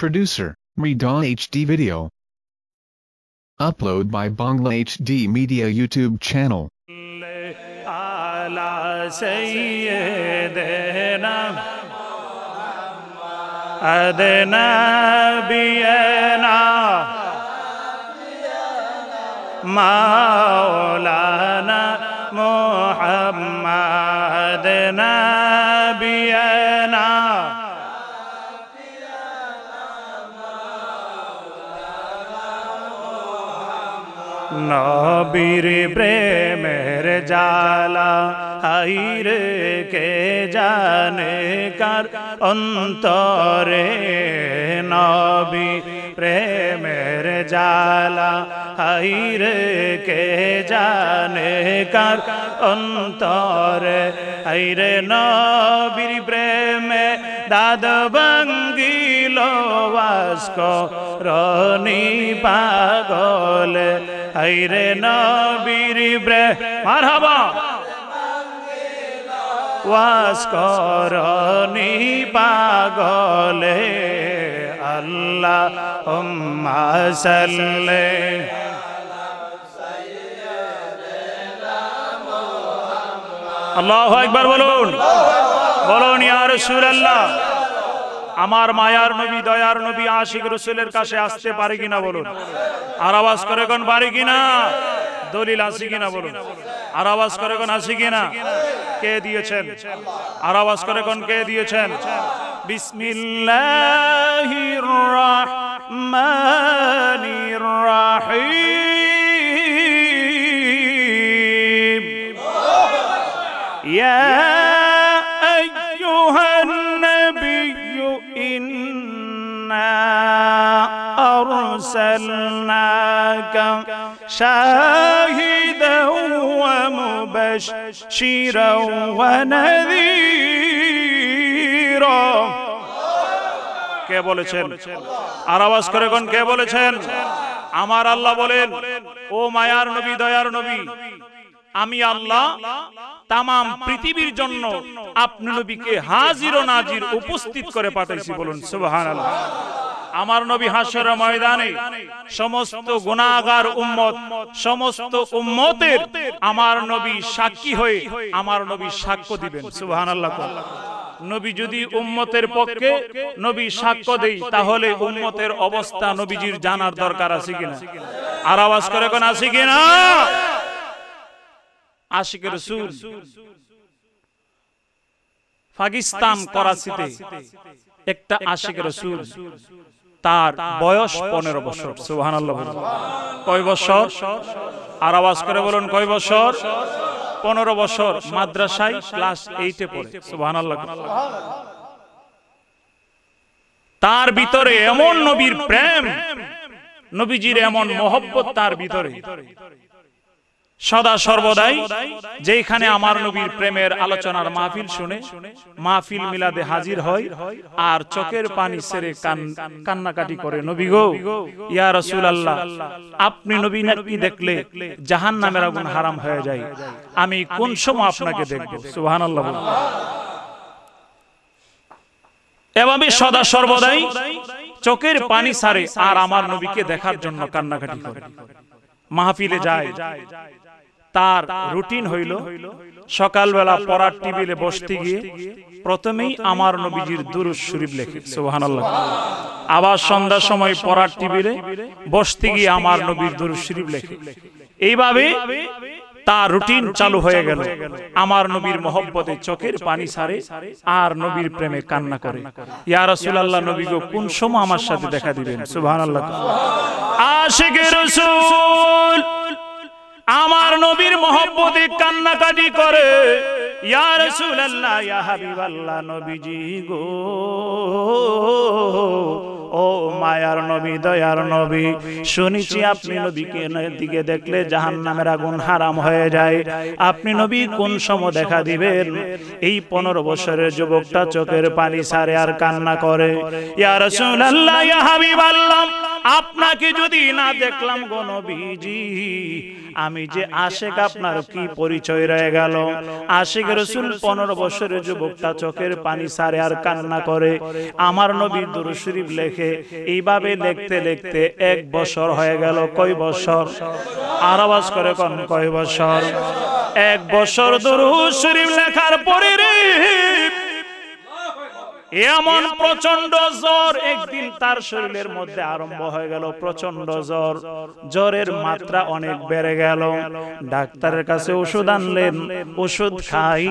Producer, Ridwan HD Video. Upload by Bangla HD Media YouTube channel. على سيدنا أدنى بينا مولانا محمد نبينا নবীর প্রেমের জালা হাইরে কে জানে কার অন্তরে নবী প্রেমের জালা হাইরে কে জানে কার অন্তরে হাইরে নবীর প্রেমে দাদ ভাঙ্গিল বাস্কো রনি পাগল হাইরে নবীর প্রেম মারহাবা ওয়াসকরনি পাগলে আল্লাহুম্মা সাল্লি আল্লাহু আকবার বলুন বলুন ইয়া রাসূলুল্লাহ। আমার মায়ার নবী দয়ার নবী আশিক রাসূলের কাছে আসতে পারে কিনা বলুন, আর আওয়াজ করে কোন পারে কিনা, দলিল আছে কিনা বলুন, আর আওয়াজ করে কোন আছে কিনা, কে দিয়েছেন, আর আওয়াজ করে কোন কে দিয়েছেন। বিসমিল্লাহির রাহমানির রাহিম ইয়া আইয়ুহান নাবিয়্যু ইন্না আরসালনাকা শাহিদান ওয়া মুবাশশিরান ওয়া নাযীরা। কে বলেছেন, আর আওয়াজ করে কোন কে বলেছেন। আমার আল্লাহ বলেন, ও মায়ার নবী দয়ার নবী, আমি আল্লাহ তামাম পৃথিবীর জন্য আপনি নবীকে হাজির ও নাজির উপস্থিত করে পাঠাইছি। বলুন সুবহানাল্লাহ। আমার নবী হাশরের ময়দানে সমস্ত গুনাহগার উম্মত, সমস্ত উম্মতের আমার নবী সাক্ষী হয়ে আমার নবী সাক্ষ্য দিবেন। সুবহানাল্লাহ। নবী যদি উম্মতের পক্ষে নবী সাক্ষ্য দেই, তাহলে উম্মতের অবস্থা নবীজির জানার দরকার আছে কিনা, আর আওয়াজ করে কোন আছে কিনা। আশিক রাসূল পাকিস্তান করাচিতে একটা আশিক রাসূল, তার বয়স 15 বছর। সুবহানাল্লাহ। কয় বছর, আর আওয়াজ করে বলুন কয় বছর। 15 বছর, মাদ্রাসায় ক্লাস 8 এ পড়ে। সুবহানাল্লাহ। তার ভিতরে এমন নবীর প্রেম, নবীজির এমন মহব্বত তার ভিতরে সদা সর্বদাই যেখানে আমার নবীর প্রেমের আলোচনার মাহফিল শুনে মাহফিল মিলাদে হাজির হয় আর চোখের পানি ছেড়ে কান্নাকাটি করে, নবী গো ইয়া রাসূলুল্লাহ, আপনি নবী নাকি দেখলে জাহান্নামের আগুন হারাম হয়ে যায়, আমি কোন সময় আপনাকে দেখব। সুবহানাল্লাহ। এভাবে সদা সর্বদাই চোখের পানি ছাড়ে আর আমার নবীকে দেখার জন্য কান্নাকাটি করে। মাহফিলে যায়, তার রুটিন হইল সকালবেলা পড়ার টেবিলে বসতে গিয়ে প্রথমেই আমার নবীজির দুরূদ শরীফ লেখে। সুবহানাল্লাহ। আবার সন্ধ্যার সময় পড়ার টেবিলে বসতে গিয়ে আমার নবীর দুরূদ শরীফ লেখে। এইভাবে তার রুটিন চালু হয়ে গেল। আমার নবীর মহব্বতে চোখের পানি ছাড়ে আর নবীর প্রেমে কান্না করে। ইয়া রাসূলুল্লাহ, নবী গো কোন সময় আমার সাথে দেখা দিবেন। সুবহানাল্লাহ। আশিক রাসূল আমার নবীর মহব্বতে কান্নাকাটি করে, ইয়া রাসূলুল্লাহ, ইয়া হাবিবাল্লাহ, নবীজি গো, ও মায়ার নবী দয়ার নবী, শুনেছি আপনি নবীকে দিকে দেখলে জাহান্নামের আগুন হারাম হয়ে যায়, আপনি নবী কোন সময় দেখা দিবেন। এই 15 বছরের যুবকটা চোখের পানি ছাড়ে আর কান্না করে। ইয়া রাসূলুল্লাহ, ইয়া হাবিবাল্লাহ, আপনাকে যদি না দেখলাম গো নবীজি, আমি যে আশিক আপনার কি পরিচয় রয়ে গেল? আশিক রাসূল 15 বছরের যুবকটা চোখের পানি ছাড়ে আর কান্না করে, আমার নবীর দুরূদ শরীফ লেখে। এইভাবে লিখতে লিখতে 1 বছর হয়ে গেল। কয় বছর? আর আওয়াজ করে কোন কয় বছর? 1 বছর দুরূদ শরীফ লেখার পরে রে এমন প্রচন্ড জ্বর একদিন তার শরীরের মধ্যে আরম্ভ হয়ে গেল। প্রচন্ড জ্বর, জ্বরের মাত্রা অনেক বেড়ে গেল। ডাক্তারের কাছে ওষুধ আনলেন, ওষুধ খাই,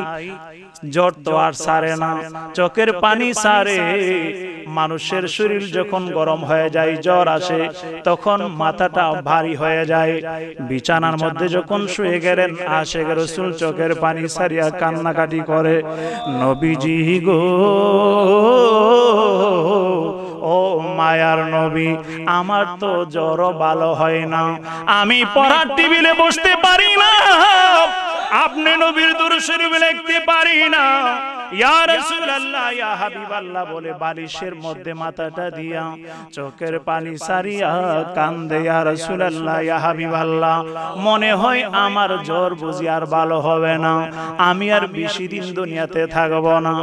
জ্বর তো আর সারে না, চোখের পানি সারে। মানুষের শরীর যখন গরম হয়ে যায়, জ্বর আসে, তখন মাথাটা ভারী হয়ে যায়। বিছানার মধ্যে যখন শুয়ে গেলেন, আশিক রাসূল চোখের পানি সারিয়া কান্নাকাটি করে, নবীজি গো, ও মায়ার নবী, আমার তো জ্বর ভালো হয় না, আমি পড়ার টেবিলে বসতে পারি না, আপনি নবীর দুরূদ শরীফ লিখতে পারি না, ইয়া রাসূলুল্লাহ, ইয়া হাবিবাল্লাহ বলে বালিশের মধ্যে মাথাটা দিয়া চোখের পানি সারিয়া কান্দে, ইয়া রাসূলুল্লাহ, ইয়া হাবিবাল্লাহ, মনে হয় আমার জ্বর বুঝি আর ভালো হবে না, আমি আর বেশি দিন দুনিয়াতে থাকব না।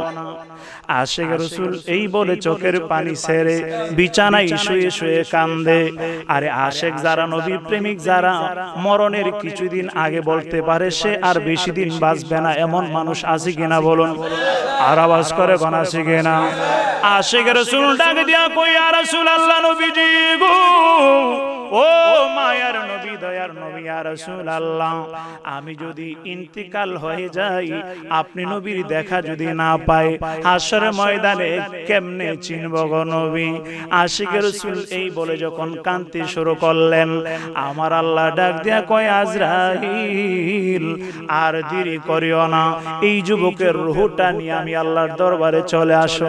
আশিক রাসূল এই বলে চোখের পানি ছেড়ে বিছানায় শুয়ে শুয়ে কান্দে। আরে আশিক যারা, নবীর প্রেমিক যারা, মরণের কিছুদিন আগে বলতে পারে সে আর বেশি দিন বাঁচবে না, এমন মানুষ আছে কিনা বলুন? আর আওয়াজ করে কোন আছে কিনা? আশিক রাসূল ডাক দিয়া কই, ইয়া রাসূলুল্লাহ, নবীজি গো, ও মায়ার নবী, দয়ার নবী, ইয়া রাসূলুল্লাহ, আমি যদি ইন্তিকাল হয়ে যাই, আপনি নবীর দেখা যদি না পাই, হাসরের ময়দানে কেমনে চিনব গো নবী? আশিক রাসূল এই বলে যখন কাঁদতে শুরু করলেন, আমার আল্লাহ ডাক দিয়া কয়, আজরাইল, আর দেরি করিও না, এই যুবকের রূহটা নিয়ে আমি আল্লাহর দরবারে চলে আসো।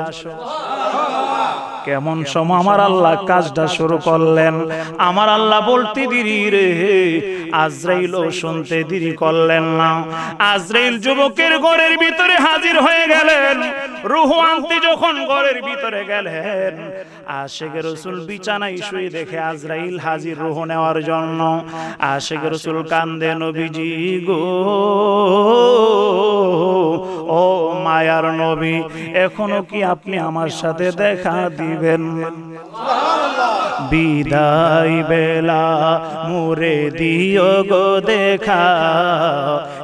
কেমন সময় আমার আল্লাহ কাজটা শুরু করলেন, আমার আল্লাহ বলতে দেরি রে, আজরাইলও শুনতে দেরি করলেন না। আজরাইল যুবকের ঘরের ভিতরে হাজির হয়ে গেলেন। রূহ আনতে যখন ঘরের ভিতরে গেলেন, আশিক রাসূল বিছানায় শুয়ে দেখে আজরাইল হাজির রূহ নেওয়ার জন্য। আশিক রাসূল কান্দে, নবীজি গো, ও মায়ার নবী, এখনো কি আপনি আমার সাথে দেখা দিবেন? বিদায় বেলা মোরে দিও গো দেখা,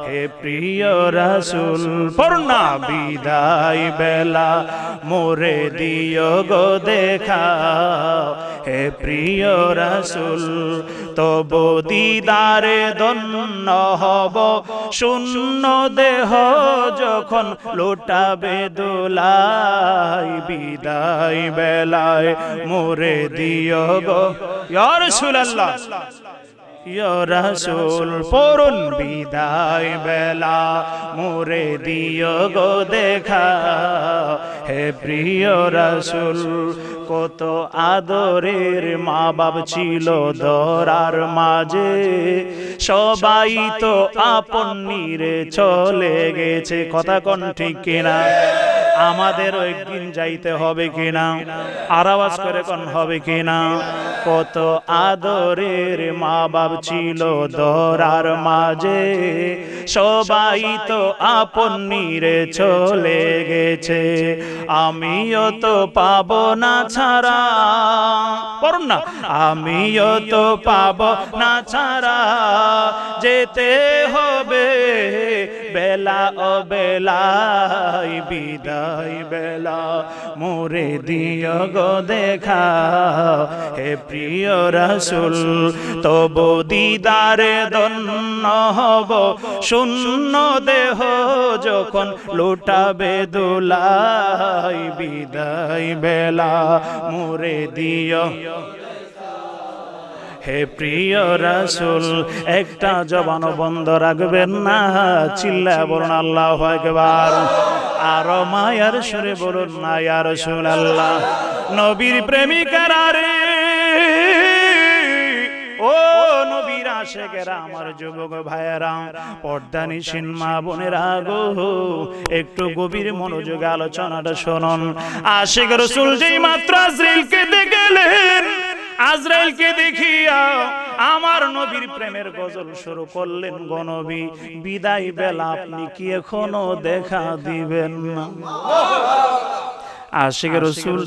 হে প্রিয় রাসূল, পড়না, বিদায় বেলা মোরে দিও গো দেখা, হে প্রিয় রাসূল, তবু দিদারে ধন্য হব, শূন্য দেহ যখন লুটাবে দোলাই, বিদায় বেলায় মোরে দিও গো, ইয়া রাসূলুল্লাহ, ইয়া রাসূল, পড়ুন, বিদায় বেলা মোরে দিও গো দেখা, হে প্রিয় রাসূল। কত আদরের মা বাপ ছিল ধরার মাঝে, সবাই তো আপন নিরে চলে গেছে, কথা কোন ঠিক কিনা? আমাদের একদিন যাইতে হবে কিনা? আর আওয়াজ করে কোন হবে কিনা? কত আদরের মা বাপ ছিল ধরার মাঝে, সবাই তো আপন নিরে চলে গেছে, আমিও তো পাবো না ছাড়া, পড়ুন না, আমিও তো পাবো না ছাড়া, যেতে হবে বেলা ও বেলায়, বিদায় বেলা মোরে দিও গো দেখা, হে প্রিয় রাসূল, তবু দিদারে ধন্য হব, শূন্য দেহ যখন লুটাবে দোলাই, বিদায় বেলা মোরে দিও, হে প্রিয় রাসূল। একটা জবান বন্ধ রাখবেন না, চিল্লায় বলুন আল্লাহু আকবার, আর মায়ার সুরে বলুন না, ইয়া রাসূলুল্লাহ। নবীর প্রেমিকারা রে, ও নবীর আশিকেরা, আমার যুবক ভাইয়েরা, পর্দানিশীন মা বোনেরা গো, একটু গভীর মনোযোগে আলোচনাটা শুনুন। আশিক রাসূল যেই মাত্র আজরাইলকে দেখলেন, আজরাইলকে দেখিয়া আমার নবীর প্রেমের গজল শুরু করলেন, গো নবী বিদায় বেলা আপনি কি এখনো দেখা দিবেন না? আশিকে রাসূল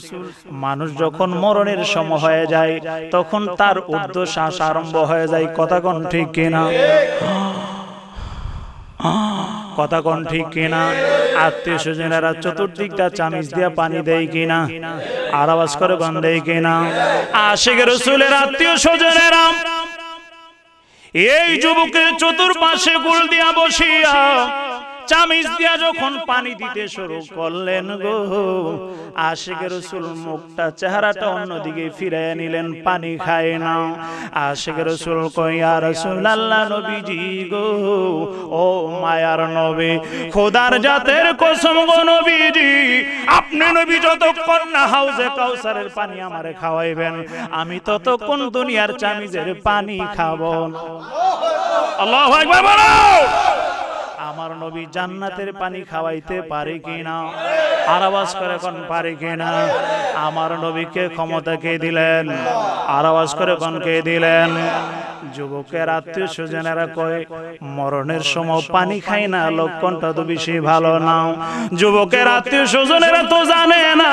মানুষ যখন মরণের সময় হয়ে যায় তখন তার ঊর্ধ্বশ্বাস আরম্ভ হয়ে যায়। কথা কোন ঠিক কিনা? কথা কোন ঠিক কিনা? আত্মীয় স্বজনেরা চতুর্দিকটা চামিচ দিয়া পানি দেয় কিনা? আর আওয়াজ করে গান দেয় কিনা? আশিকে রাসূলের আত্মীয় স্বজনেরা এই যুবকের চতুর্পাশে গোল দিয়া বসিয়া চামিচ দিয়া যখন পানি দিতে শুরু করলেন গো, আশিকে রাসূল মুখটা চেহারাটা অন্যদিকে ফিরিয়ে নিলেন, পানি খায় না। আশিকে রাসূল কই, ইয়া রাসূলুল্লাহ নবীজি গো, ও মায়ার নবী, খোদার জাতের কসম গো নবীজি, আপনি নবী যতক্ষণ না হাউজে কাউসারের পানি আমারে খাওয়াইবেন আমি ততক্ষণ দুনিয়ার চামিচের পানি খাবো না। আল্লাহু আকবার বলো। আমার নবী জান্নাতের পানি খাওয়াইতে পারে কিনা? আর আওয়াজ করে কোন পারে কিনা? আমার নবীকে ক্ষমতা কে দিলেন? আর আওয়াজ করে কোন কে দিলেন? যুবকের আত্মীয় স্বজনেরা কয় মরণের সময় পানি খাই না, লক্ষণটা তো বেশি ভালো না। যুবকের আত্মীয় স্বজনেরা তো জানে না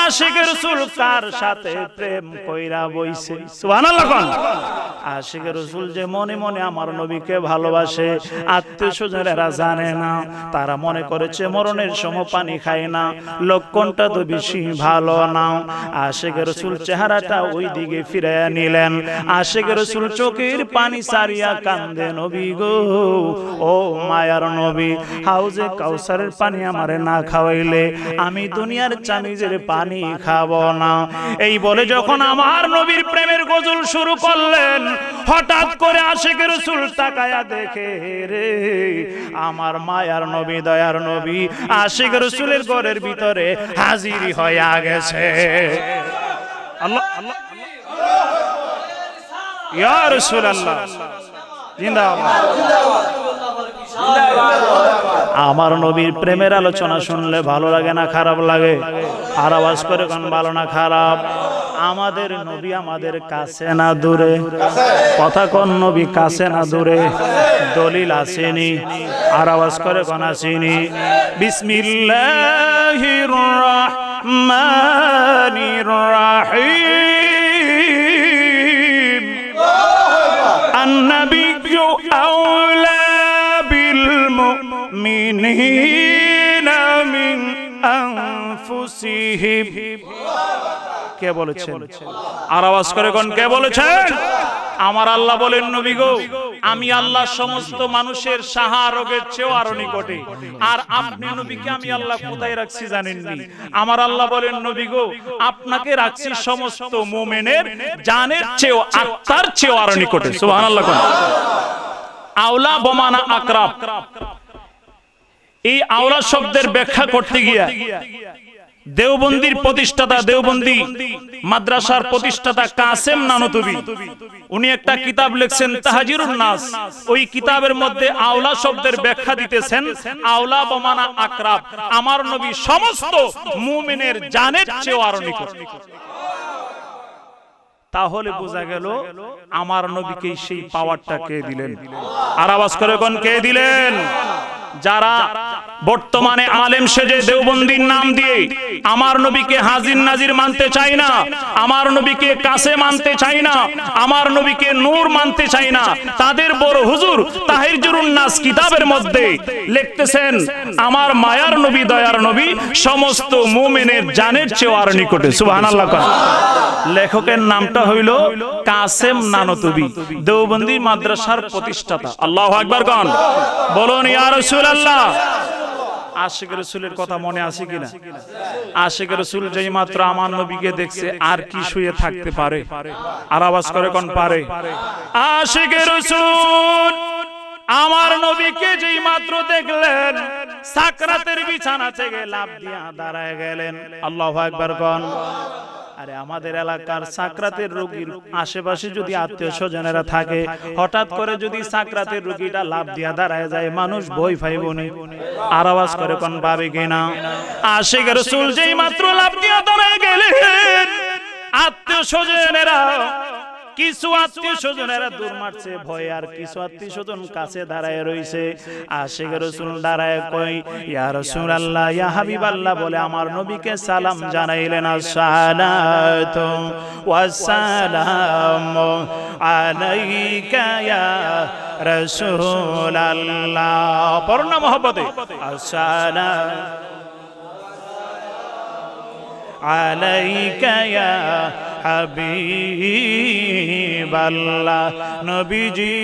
আশিকের রাসূল কার সাথে প্রেম কইরা বইছে। সুবহানাল্লাহ কোন? আশিকের রাসূল যে মনে মনে আমার নবীকে ভালোবাসে আত্মীয় স্বজনেরা জানে না। তারা মনে করেছে মরণের সময় পানি খায় না, লক্ষণটা তো বেশি ভালো না। আশিকের রাসূল চেহারাটা ওই দিকে ফিরাইয়া নিলেন। আশিকের রাসূল চোখের পানি সারিয়া কান্দে, নবী গো, ও মায়ার নবী, হাউজে কাউসারের পানি আমারে না খাওয়াইলে আমি দুনিয়ার চামিজের পানি খাবো না। এই বলে যখন আমার নবীর প্রেমের গজল শুরু করলেন, হঠাৎ করে আশিকের রাসূল তাকায়া দেখে রে আমার মায়ার নবী, দয়ার নবী আশিকের রাসূলের ঘরের ভিতরে হাজির হয়ে গেছে। আল্লাহ আল্লাহ ইয়া রাসূলুল্লাহ জিন্দাবাদ। আমার নবীর প্রেমের আলোচনা শুনলে ভালো লাগে না খারাপ লাগে? আর আওয়াজ করে কোন ভালো না খারাপ? আমাদের নবী আমাদের কাছে না দূরে? কথা কোন নবী কাছে না দূরে? দলিল আসেনি? আর আওয়াজ করে কোন আসেনি? বিসমিল্লাহির রাহমানির রাহিম। আন-নাবিয়্যু আওলা বিল মুমিনিনা মিন আনফুসিহিম। কে বলেছেন? আর আওয়াজ করে কোন কে বলেছেন? আমার আল্লাহ বলেন, নবী গো, আমি আল্লাহ সমস্ত মানুষের সাহা রোগের চেয়েও আরো নিকটে। আর আপনি নবীকে আমি আল্লাহ কোথায় রাখছি জানেননি? আমার আল্লাহ বলেন, নবী গো, আপনাকে রাখছি সমস্ত মুমিনের জানের চেয়েও আত্মার চেয়েও আরো নিকটে। সুবহানাল্লাহ। আওলা বমানা আকরাব, এই আওলা শব্দের ব্যাখ্যা করতে গিয়া দেওবন্দির প্রতিষ্ঠাতা, দেওবন্দি মাদ্রাসার প্রতিষ্ঠাতা কাসেম নানতুবি উনি একটা কিতাব লিখছেন তাহজিরুন নাস। ওই কিতাবের মধ্যে আওলা শব্দের ব্যাখ্যা দিতেছেন আওলা বমানা আকরাব, আমার নবী সমস্ত মুমিনের জানের চেয়েও আরো নিকট। তাহলে বোঝা গেল আমার নবীকে সেই পাওয়ারটা কে দিলেন? আর আওয়াজ করে কোন কে দিলেন? যারা বর্তমানে আলেম সেজে দেওবন্দির নাম দিয়ে আমার নবীকে হাজির নাজির মানতে চায় না, আমার নবীকে কাছে মানতে চায় না, আমার নবীকে নূর মানতে চায় না, তাদের বড় হুজুর তাহজিরুন নাস কিতাবের মধ্যে লিখতেছেন আমার মায়ার নবী, দয়ার নবী সমস্ত মুমিনের জানের চেয়ে আর নিকটে। সুবহানাল্লাহ। লেখকের নামটা হইল কাসেম নানতুবি, দেওবন্দি মাদ্রাসার প্রতিষ্ঠাতা। আল্লাহু আকবার গান বলুন ইয়া রাসূলুল্লাহ। আশিক রাসূলের কথা মনে আছে কিনা? আশিক রাসূল যেই মাত্র আমার নবীকে দেখছে আর কি শুয়ে থাকতে পারে? আর আওয়াজ করে কোন পারে? আশিক রাসূল আমার নবীকে যেই মাত্র দেখলেন সাকরাতের বিছানা থেকে লাফ দিয়া দাঁড়ায় গেলেন। আল্লাহু আকবার কোন। আরে আমাদের এলাকার সাকরাতের রোগীর আশেপাশে যদি আত্মীয় স্বজনেরা থাকে, হঠাৎ করে যদি সাকরাতের রোগীটা লাফ দিয়া দাঁড়ায় যায়, মানুষ ভয় পাইব না? আর আওয়াজ করে কোন পাবে কিনা? আশিক রাসূল যেই মাত্র লাফ দিয়া দাঁড়ায় গেলেন, আত্মীয় স্বজনেরা কিছু আত্মীয় স্বজনেরা দূর মারছে ভয়, আর কিছু আত্মীয় স্বজন কাছে দাঁড়ায় রইছে। আশিক রাসূল দাঁড়ায় কই, ইয়া রাসূলুল্লাহ, ইয়া হাবিবাল্লাহ বলে আমার নবীকে সালাম জানাইলেন। আসসালাতু ওয়াসসালামু আলাইকা ইয়া রাসূলুল্লাহ। পড়না মহব্বতে আসসালামু আলাইকা ইয়া হাবিবাল্লাহ। নবীজি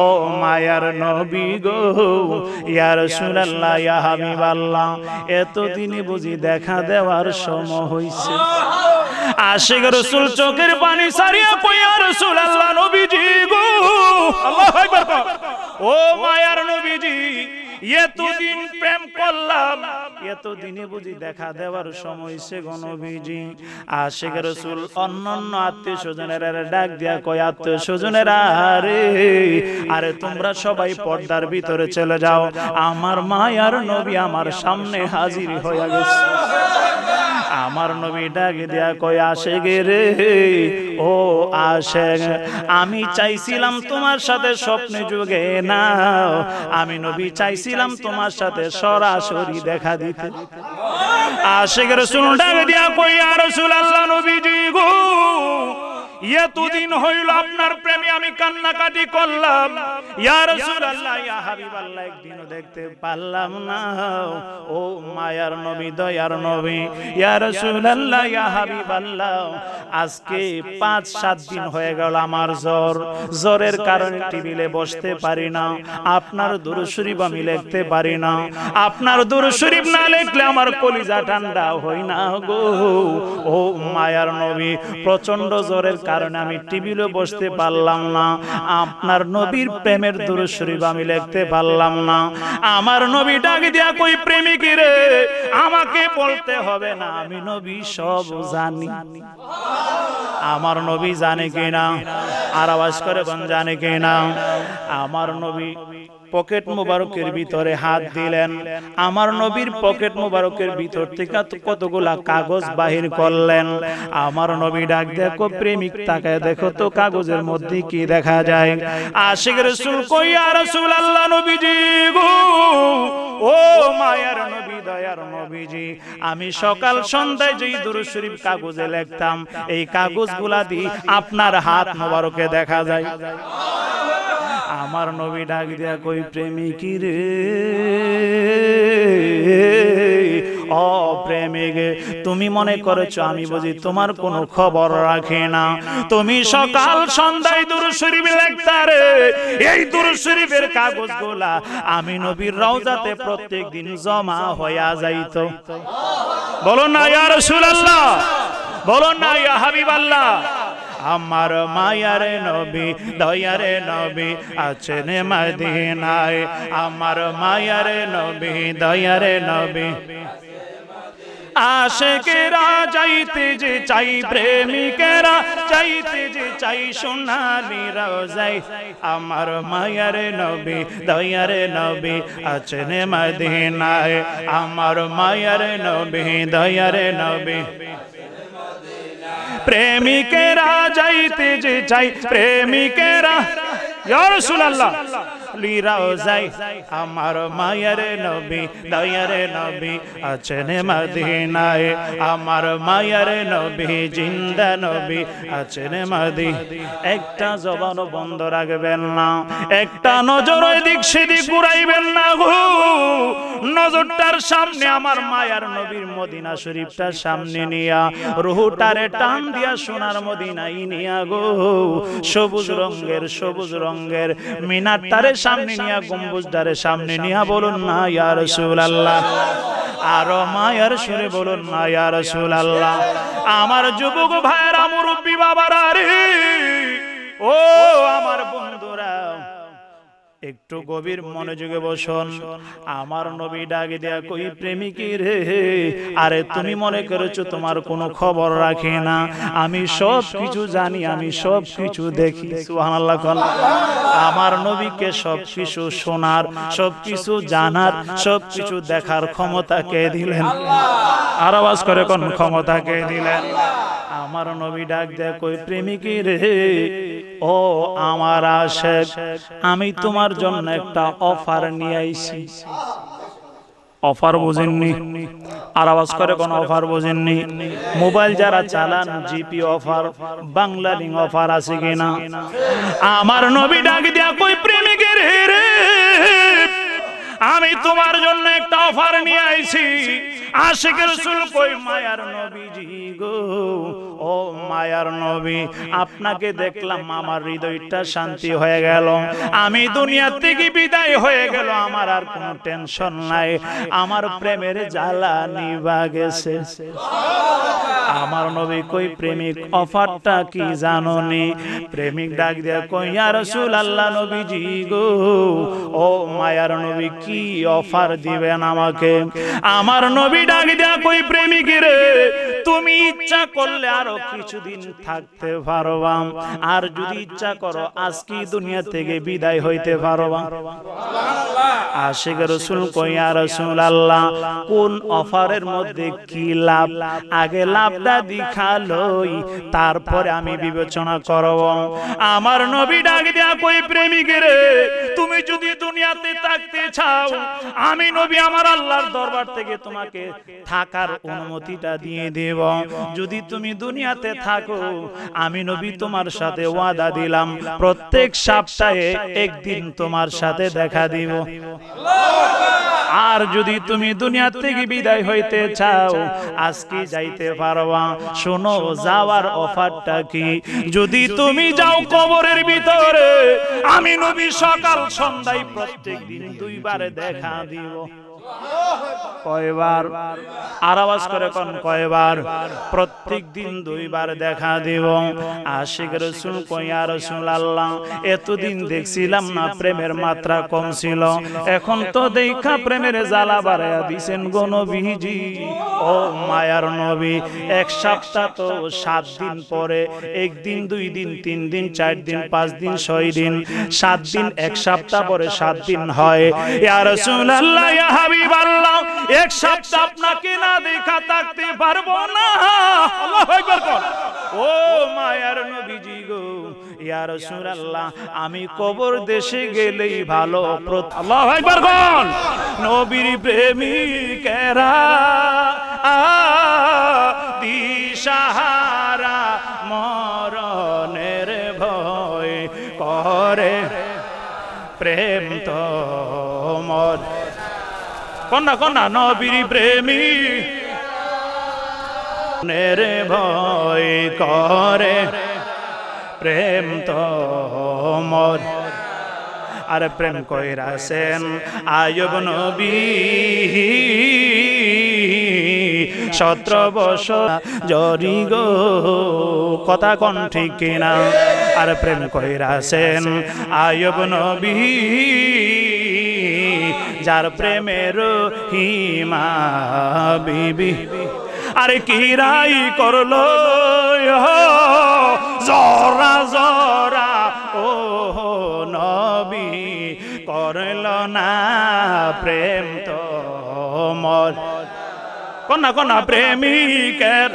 ও মায়ার নবী গো, ইয়া রাসূলুল্লাহ, ইয়া হাবিবাল্লাহ, এতদিনে বুঝি দেখা দেওয়ার সময় হইছে। আশিক রাসূল চোখের পানি সারিয়া কই, ইয়া রাসূলুল্লাহ, নবীজি গো, আল্লাহু আকবার। ও মায়ার নবীজি, এতদিন প্রেম করলাম, এতদিনে বুঝি দেখা দেওয়ার সময় সে গো নবীজি। আশিক রাসূল অন্যান্য আত্মীয় স্বজনেরা ডাক দিয়া কয়, আত্মীয় স্বজনেরা আরে তোমরা সবাই পর্দার ভিতরে চলে যাও, আমার মায়ার নবী আমার সামনে হাজির হয়ে গেছে। আমার নবী ডাক দিয়া কয়, আশিক রে, ও আশিক, আমি চাইছিলাম তোমার সাথে স্বপ্নে যুগে না, আমি নবী চাইছিলাম তোমার সাথে সরাসরি দেখা দিতে। আশিক রাসূল ডাক দিয়া কই, ইয়া রাসূলুল্লাহ, নবীজি গো, এতদিন হইল আপনার প্রেমে আমি কান্নাকাটি করলাম, ইয়া রাসূলুল্লাহ, ইয়া হাবিবাল্লাহ, একদিনও দেখতে পারলাম না। ও মায়ার নবী, দয়ার নবী, ইয়া রাসূলুল্লাহ, ইয়া হাবিবাল্লাহ, আজকে ৫-৭ দিন হয়ে গেল আমার জ্বরের কারণে টেবিলে বসতে পারি না, আপনার দুরূদ শরীফ আমি লিখতে পারি না, আপনার দুরূদ শরীফ না লিখলে আমার কলিজা ঠান্ডা হয় না গো। ও মায়ার নবী, প্রচন্ড জ্বরের কারণে আমি টেবিলে বসতে পারলাম না, আপনার নবীর প্রেমের দুরূদ শরীফ আমি লিখতে পারলাম না। আমার নবী ডাক দিয়া কই, প্রেমিক রে, আমাকে বলতে হবে না, আমি নবী সব জানি। আমার নবী জানে কিনা? আর আওয়াজ করে বল, জানে কিনা? আমার নবী পকেট মোবারকের ভিতরে হাত দিলেন, আমার নবীর পকেট মোবারকের ভিতর থেকে কতগুলা কাগজ বাহির করলেন। আমার নবী ডাক দেখো, প্রেমিক তাকায় দেখো তো কাগজের মধ্যে কি দেখা যায়। আশিক রাসূল কই, ইয়া রাসূলুল্লাহ, নবীজি গো, ও মায়ার নবী, দয়ার নবীজি, আমি সকাল সন্ধ্যায় যেই দুরূদ শরীফ কাগজে লিখতাম, এই কাগজগুলা দিয়ে আপনার হাত মোবারকে দেখা যায়। আমার নবী ডাক দিয়া কই, প্রেমিক রে, ও প্রেমিক, তুমি মনে করেছো আমি বুঝি তোমার কোনো খবর রাখি না? তুমি সকাল সন্ধ্যায় দুরূদ শরীফ লিখতা রে, এই দুরূদ শরীফের কাগজগুলা আমি নবীর রওজাতে প্রত্যেকদিন জমা হইয়া যাইতো। বলো না ইয়া রাসূলুল্লাহ, বলো না ইয়া হাবিবাল্লাহ। আমার মায়ার নবী, দয়ার নবী আছেন মদিনায়, আমার মায়ার নবী, দয়ার নবী। আশিকেরা যাইতে যে চাই, প্রেমিকেরা যাইতে যে চাই সোনালি রওজায়, আমার মায়ার নবী, দয়ার নবী আছেন মদিনায়, আমার মায়ার নবী, দয়ার নবী। প্রেমিকেরা যাইতে যে চাই, প্রেমিকেরা, ইয়া রাসূলুল্লাহ, লিরাওজাই, আমার মায়ার নবী, দয়ার নবী আছেন মদিনায়, আমার মায়ার নবী, জিন্দা নবী আছেন মদিনায়। একটা জবান বন্ধ রাখবেন না, একটা নজর এদিক সেদিক ঘুরাইবেন না গো। নজরটার সামনে আমার মায়ার নবীর মদিনা শরীফটার সামনে নিয়া, রুহটারে টান দিয়া সোনার মদিনায় নিয়া গো। সবুজ রঙের মিনারটারে সামনে নিয়া, গম্বুজটারে সামনে নিয়া বলুন না ইয়া রাসূলুল্লাহ, আরো মায়ার সুরে বলুন না ইয়া রাসূলুল্লাহ। আমার যুবক ভাইরা, মুরব্বি বাবারা রে, ও আমার বন্ধুরা, একটু গভীর মনোযোগে বসুন। আমার নবী ডাক দেয়া কই প্রেমিকি রে, আরে তুমি মনে করেছো তোমার কোনো খবর রাখে না? আমি সব কিছু জানি, আমি সব কিছু দেখি। সুবহানাল্লাহ। আমার নবীকে সব কিছু শোনার, সব কিছু জানার, সব কিছু দেখার ক্ষমতা কে দিলেন? আর আওয়াজ করে কোন ক্ষমতা কে দিলেন? আমার নবী ডাক দেয় কই প্রেমিকি রে, ও আমার আশিক, আমি তোমার জন্য একটা অফার নিয়ে আইছি। অফার বুঝেননি? আর আওয়াজ করে কোন অফার বুঝেননি? মোবাইল যারা চালান GP offer, Bangla link offer আছে কিনা? আমার নবী ডাক দেয়া কই প্রেমিকি রে, আমি তোমার জন্য একটা অফার নিয়ে আইছি। আশিক রাসূল কই মায়ার নবীজি গো, ও মায়ার নবী, আপনাকে দেখলাম আমার হৃদয়টা শান্তি হয়ে গেল। আমি দুনিয়া থেকে বিদায় হয়ে গেল, আমার আর কোনো টেনশন নাই, আমার প্রেমের জ্বালা নিভা গেছে। আমার নবী কই প্রেমিক অফারটা কি জানোনি? প্রেমিক ডাক দেয়া কই ইয়া রাসূলুল্লাহ নবীজি গো, ও মায়ার নবী কি অফার দিবেন আমাকে? আমার নবী ডাক দেয়া কই প্রেমিক রে, তুমি ইচ্ছা করলে আরো কিছুদিন থাকতে পারবা, আর যদি ইচ্ছা করো আজকে দুনিয়া থেকে বিদায় হইতে পারবা। আশিক রাসূল কই ইয়া রাসূলুল্লাহ কোন অফারের মধ্যে কি লাভ? আগে লাভটা দেখালই, তারপরে আমি বিবেচনা করব। আমার নবী ডাক দেয়া কই প্রেমিক রে, তুমি যদি দুনিয়াতে থাকতে চাও, আমি নবী আমার আল্লাহর দরবার থেকে তোমাকে থাকার অনুমতিটা দিয়ে দেব। যদি তুমি দুনিয়াতে থাকো, আমি নবী তোমার সাথে ওয়াদা দিলাম প্রত্যেক সপ্তাহে একদিন তোমার সাথে দেখা দিব। আর যদি তুমি দুনিয়া থেকে বিদায় হইতে চাও, আজকে যাইতে পারবা। শোনো যাওয়ার অফারটা কি? যদি তুমি যাও কবরের ভিতরে, আমি নবী সকাল সন্ধ্যায় প্রত্যেক দিন 2 বার দেখা দিব। কয়বার? আর আওয়াজ করে কোন কয়বার? প্রত্যেক দিন 2 বার দেখা দেব। আশিক রাসূল কই ইয়া রাসূলুল্লাহ এতদিন দেখছিলাম না প্রেমের মাত্রা কম ছিল, এখন তো দেখা প্রেমের জ্বালা বাড়ায়া দিছেন গো নবীজি। ও মায়ার নবী, এক সপ্তাহ তো 7 দিন পরে, 1 দিন 2 দিন 3 দিন 4 দিন 5 দিন 6 দিন 7 দিন, এক সপ্তাহ পরে 7 দিন হয়। ইয়া রাসূলুল্লাহ ইয়া হাবিবাল্লাহ, এক সপ্তাহ আপনাকে না দেখা থাকতে পারবো না। আল্লাহু আকবার কর। ও মায়ার নবীজি গো, ইয়া রাসূলুল্লাহ আমি কবর দেশে গেলেই ভালো। আল্লাহু আকবার কর। নবীর প্রেমিকেরা দিশাহারা মরণের ভয় করে, প্রেম তো মর কন্যা কন্যা নবীর প্রেমিক নের ভয় করে, প্রেম তো মর। আর প্রেম কইরাছেন আয়ুব নবী 17 বছর জরি গো, কথা কোন ঠিক কিনা? আর প্রেম কইরাছেন আয়ুব নবী, যার প্রেমের হিমা বিবি। আরে কিরাই করলো জরা জরা, ও নবী করল না প্রেম তো মর। কন্যা কন্যা প্রেমিকের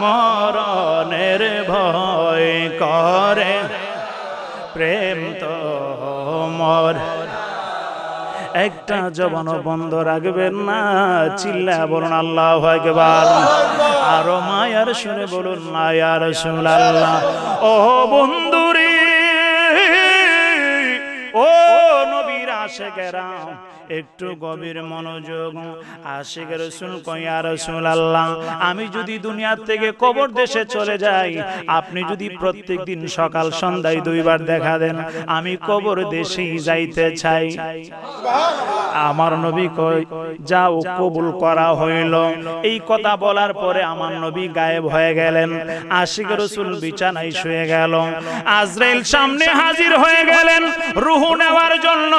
মরণের ভয় করে, প্রেম তো মর। একটা জবান বন্ধ রাখবেন না, চিল্লা বলুন আল্লাহু আকবার। আরো মায়ার শুনে বলুন ইয়া রাসূলুল্লাহ। ও বন্ধুরে, ও নবীরা আশিকেরা একটু গভীর মনোযোগ। আশিক রাসূল কয় ইয়া রাসূলুল্লাহ, আমি যদি দুনিয়া থেকে কবর দেশে চলে যাই, আপনি যদি প্রত্যেকদিন সকাল সন্ধ্যায় 2 বার দেখা দেন, আমি কবর দেশেই যাইতে চাই। আমার নবী কয় যাও, কবুল করা হইল। এই কথা বলার পরে আমার নবী গায়েব হয়ে গেলেন। আশিক রাসূল বিছানায় শুয়ে গেল। আজরাইল সামনে হাজির হয়ে গেলেন রূহ নেওয়ার জন্য।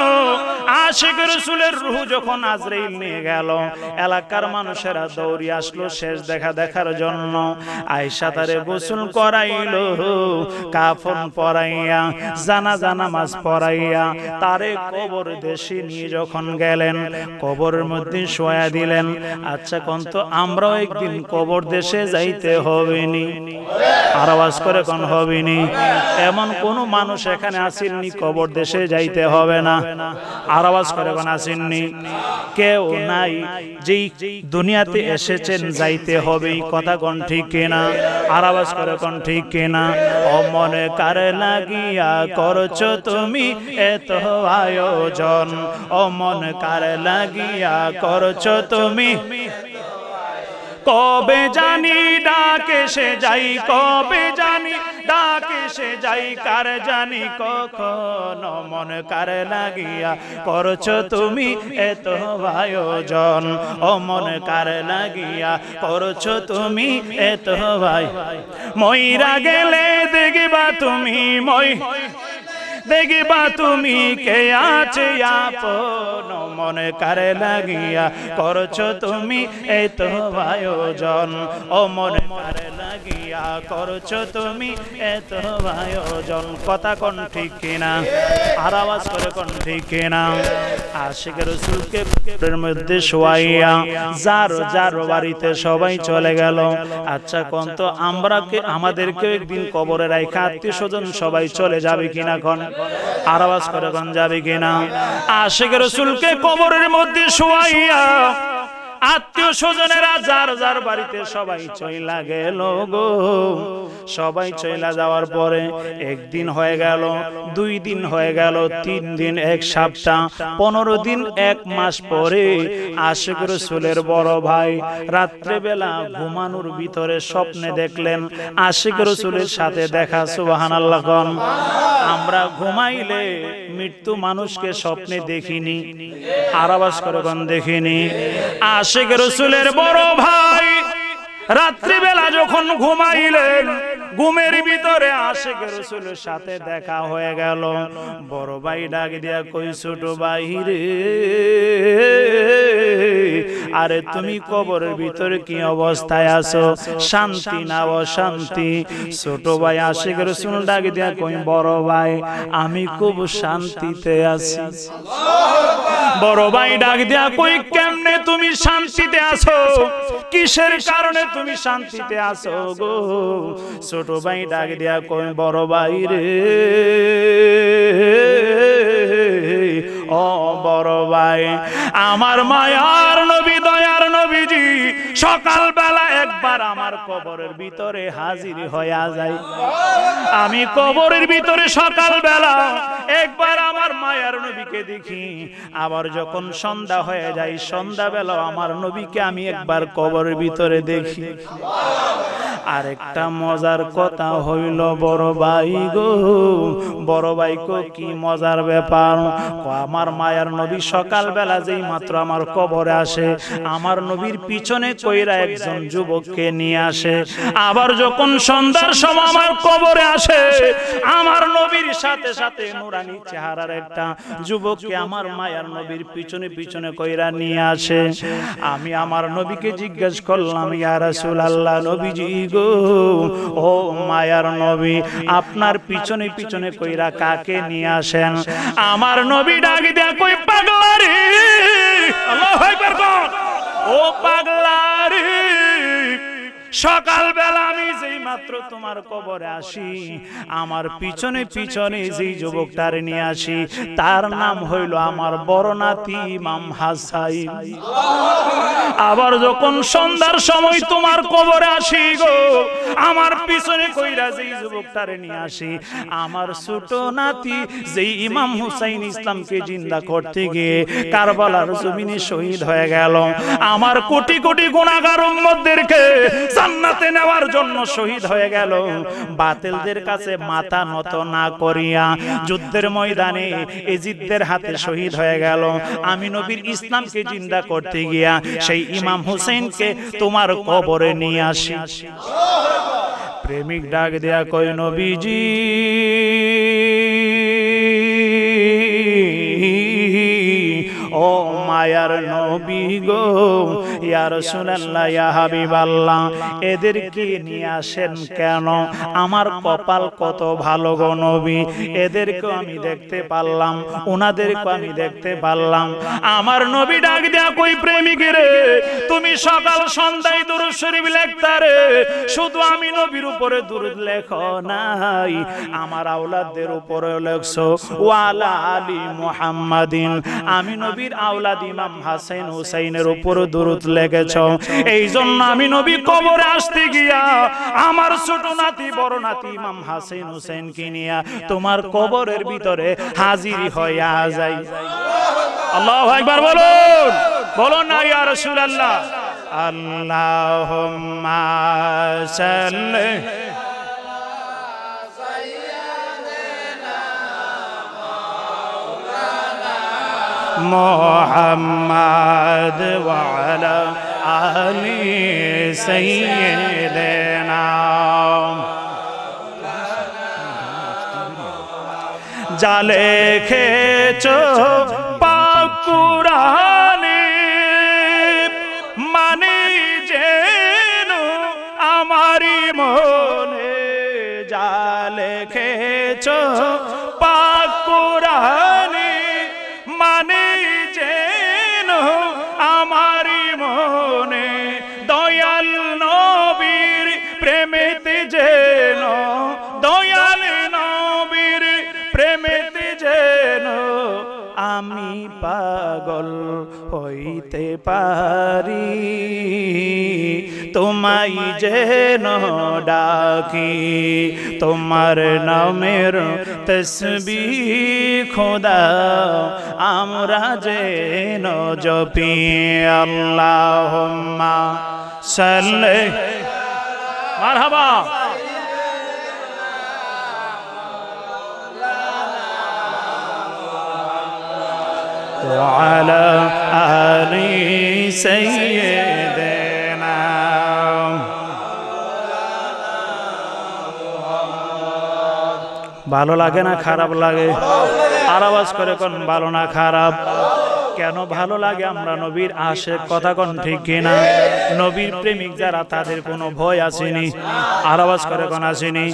আশিক রাসূলের রূহ যখন আজরাইল নিয়ে গেল, এলাকার মানুষেরা দৌড়ে আসলো শেষ দেখা দেখার জন্য। আয়েশা তারে গোসল করাইলো, কাফন পরাইয়া, জানাজা নামাজ পড়াইয়া তারে কবর দেশে নিয়ে যখন গেলেন, কবরের মধ্যে শোয়া দিলেন। আচ্ছা কোন তো আমরাও একদিন কবর দেশে যাইতে হবে নি? আর আওয়াজ করে কোন হবে নি? এমন কোন মানুষ এখানে আসেননি কবর দেশে যাইতে হবে না? আর আওয়াজ করে কোন আসেননি? কেউ নাই। যেই দুনিয়াতে এসেছেন যাইতে হবে, কথা কোন ঠিক কিনা? আর আওয়াজ করে কোন ঠিক কিনা? ও মনে কার লাগিয়া করছো তুমি এত আয়োজন, ও মন কার লাগিয়া করছো তুমি, কবে জানি ডাকে সে যাই, কবে জানি ডাকে সে যাই, কার জানি কখন, মন কার লাগিয়া করছো তুমি এত আয়োজন, ও মন কার লাগিয়া করছো তুমি এত ভাই। মইরা গেলে দেখবা তুমি, দেখবা তুমি কে আছে আপন, মনে কারে লাগিয়া করছো তুমি এত আয়োজন, ও মনে কারে লাগিয়া করছো তুমি এত আয়োজন। কথা কোন ঠিক কিনা? আর আওয়াজ করে কোন ঠিক কিনা? আশিক রাসূলকে কবরের মধ্যে শোয়াইয়া যার বাড়িতে সবাই চলে গেল। আচ্ছা কোন তো আমাদেরকে একদিন কবরে রাখা আত্মীয় স্বজন সবাই চলে যাবে কিনা? কোন আর আওয়াজ করে কোন যাবে কিনা? আশিক রাসূলকে কবরের মধ্যে শোয়াইয়া আত্মীয় স্বজনেরা যার বাড়িতে সবাই চইলা গেল গো। সবাই চইলা যাওয়ার পরে একদিন হয়ে গেল, 2 দিন হয়ে গেল, 3 দিন, 1 সপ্তাহ, 15 দিন, 1 মাস পরে আশিক রাসূলের বড় ভাই রাত্রে বেলা ঘুমানোর ভিতরে স্বপ্নে দেখলেন আশিক রাসূলের সাথে দেখা। সুবহানাল্লাহ কোন? আমরা ঘুমাইলে মৃত্যু মানুষকে স্বপ্নে দেখিনি। আর আওয়াজ করে কোন দেখিনি? আশিক রাসূলের বড় ভাই রাত্রিবেলা যখন ঘুমাইলেন, ঘুমের ভিতরে আশিক রাসূলের সাথে দেখা হয়ে গেল। বড় ভাই ডাক দিয়া কই ছোট ভাই রে, আরে তুমি কবরের ভিতরে কি অবস্থায় আছো? শান্তি না অশান্তি? ছোট ভাই আশিক রাসূল ডাক দিয়া কই বড় ভাই আমি খুব শান্তিতে আছি। বড় ভাই ডাক দিয়া কই কেমনে তুমি শান্তিতে আছো? কিসের কারণে তুমি শান্তিতে আছো গো? ছোট ভাই ডাক দিয়া কই বড় ভাই রে, ও বড় ভাই, আমার মায়ার নবী দয়ার নবীজি সকাল বেলা একবার আমার কবরের ভিতরে হাজির হইয়া যায়। আমি কবরের ভিতরে সকাল বেলা একবার আমার মায়ার নবীকে দেখি, আবার যখন সন্ধ্যা হয়ে যায় সন্ধ্যা বেলা আমার নবীকে আমি একবার কবরের ভিতরে দেখি। আরেকটা মজার কথা হইল বড় ভাই গো, বড় ভাই গো কি মজার ব্যাপার। আমার মায়ার নবী সকাল বেলা যেই মাত্র আমার কবরে আসে, আমার নবীর পিছনে কইরা একজন যুবককে নিয়ে আসে। আবার যখন সন্ধ্যার সময় আমার কবরে আসে, আমার নবীর সাথে সাথে নুরানি চেহারার একটা যুবককে আমার মায়ার নবীর পিছনে পিছনে কইরা নিয়ে আসে। আমি আমার নবীকে জিজ্ঞেস করলাম ইয়া রাসূলুল্লাহ, নবীজি গো, ও মায়ার নবী আপনার পিছনে পিছনে কইরা কাকে নিয়ে আসেন? আমার নবী ডাক দিয়া কই পাগলারে, আল্লাহু আকবার, ও পাগলারে সকাল বেলা আমি যেই মাত্র তোমার কবরে আসি, আমার পিছনে পিছনে যেই যুবকটারে নিয়ে আসি, তার নাম হইল আমার বড় নাতি ইমাম হাসাইন। আবার যখন সন্ধ্যার সময় তোমার কবরে আসি গো, আমার পিছনে কইরা যেই যুবকটারে নিয়ে আসি, আমার ছোট নাতি যেই ইমাম হুসাইন ইসলামকে জিন্দা করতে গিয়ে কারবালার জমিনে শহীদ হয়ে গেল, আমার কোটি কোটি গুনাহগার উম্মতদেরকে জান্নাতে নেওয়ার জন্য শহীদ হয়ে গেল, বাতিলদের কাছে মাথা নত না করিয়া যুদ্ধের ময়দানে এজিদদের হাতে শহীদ হয়ে গেল। আমি নবীর ইসলামকে জিন্দা করতে গিয়া সেই ইমাম হুসাইনকে তোমার কবরে নিয়ে আসি। প্রেমিক ডাক দেয়া কই, নবীজি ও মায়ার নবী গো, ইয়া রাসূলুল্লাহ, ইয়া হাবিবাল্লাহ, এদেরকে নিয়ে আসেন কেন? আমার কপাল কত ভালো গো নবী, এদেরকে আমি দেখতে পারলাম, ওনাদেরকে আমি দেখতে পারলাম। আমার নবী ডাক দেয়া কই, প্রেমিকেরে তুমি সকাল সন্ধ্যায় দুরূদ শরীফ লেখতারে, শুধু আমি নবীর উপরে দুরূদ লেখো নাই, আমার আওলাদদের উপরে লেখছো, ওয়ালা আলী মুহাম্মাদিন, আমি নবীর আওলাদ ইমাম হাসান হুসাইনের উপর দুরূদ লেখেছ। এই জন্য আমি নবী কবরে আসতে গিয়া আমার ছোট নাতি বড় নাতি ইমাম হাসান হুসাইনকে নিয়া তোমার কবরের ভিতরে হাজির হইয়া যাই। আল্লাহু আকবার বলুন, বলুন না ইয়া রাসূলুল্লাহ। আল্লাহুম্মা সাল্লি মুহাম্মাদ ওয়া আলা আলি সাইয়্যিদিনা। যা লিখেছো পাক কুরআনে, মানে যেন আমারি মনে, যা লিখেছো পাক কুরআনে, মানে যেন আমারি মনে, দয়াল নবীর প্রেমেতে যেন, দয়াল নবীর প্রেমেতে যেন আমি পাগল হইতে পারি, তোমায় যেন ডাকি, তোমার নামের তসবিহ খোদা আমরা যেন জপি। আল্লাহুম্মা সাল্লি মারহাবা وعلى آل سيدنا। ভালো লাগে না খারাপ লাগে? আর আওয়াজ করে কোন ভালো না খারাপ? কেন ভালো লাগে? আমরা নবীর আশিক, কথা কোন ঠিক কিনা? নবীর প্রেমিক যারা, তাদের কোনো ভয় আসেনি। আর আওয়াজ করে কোন আসেনি?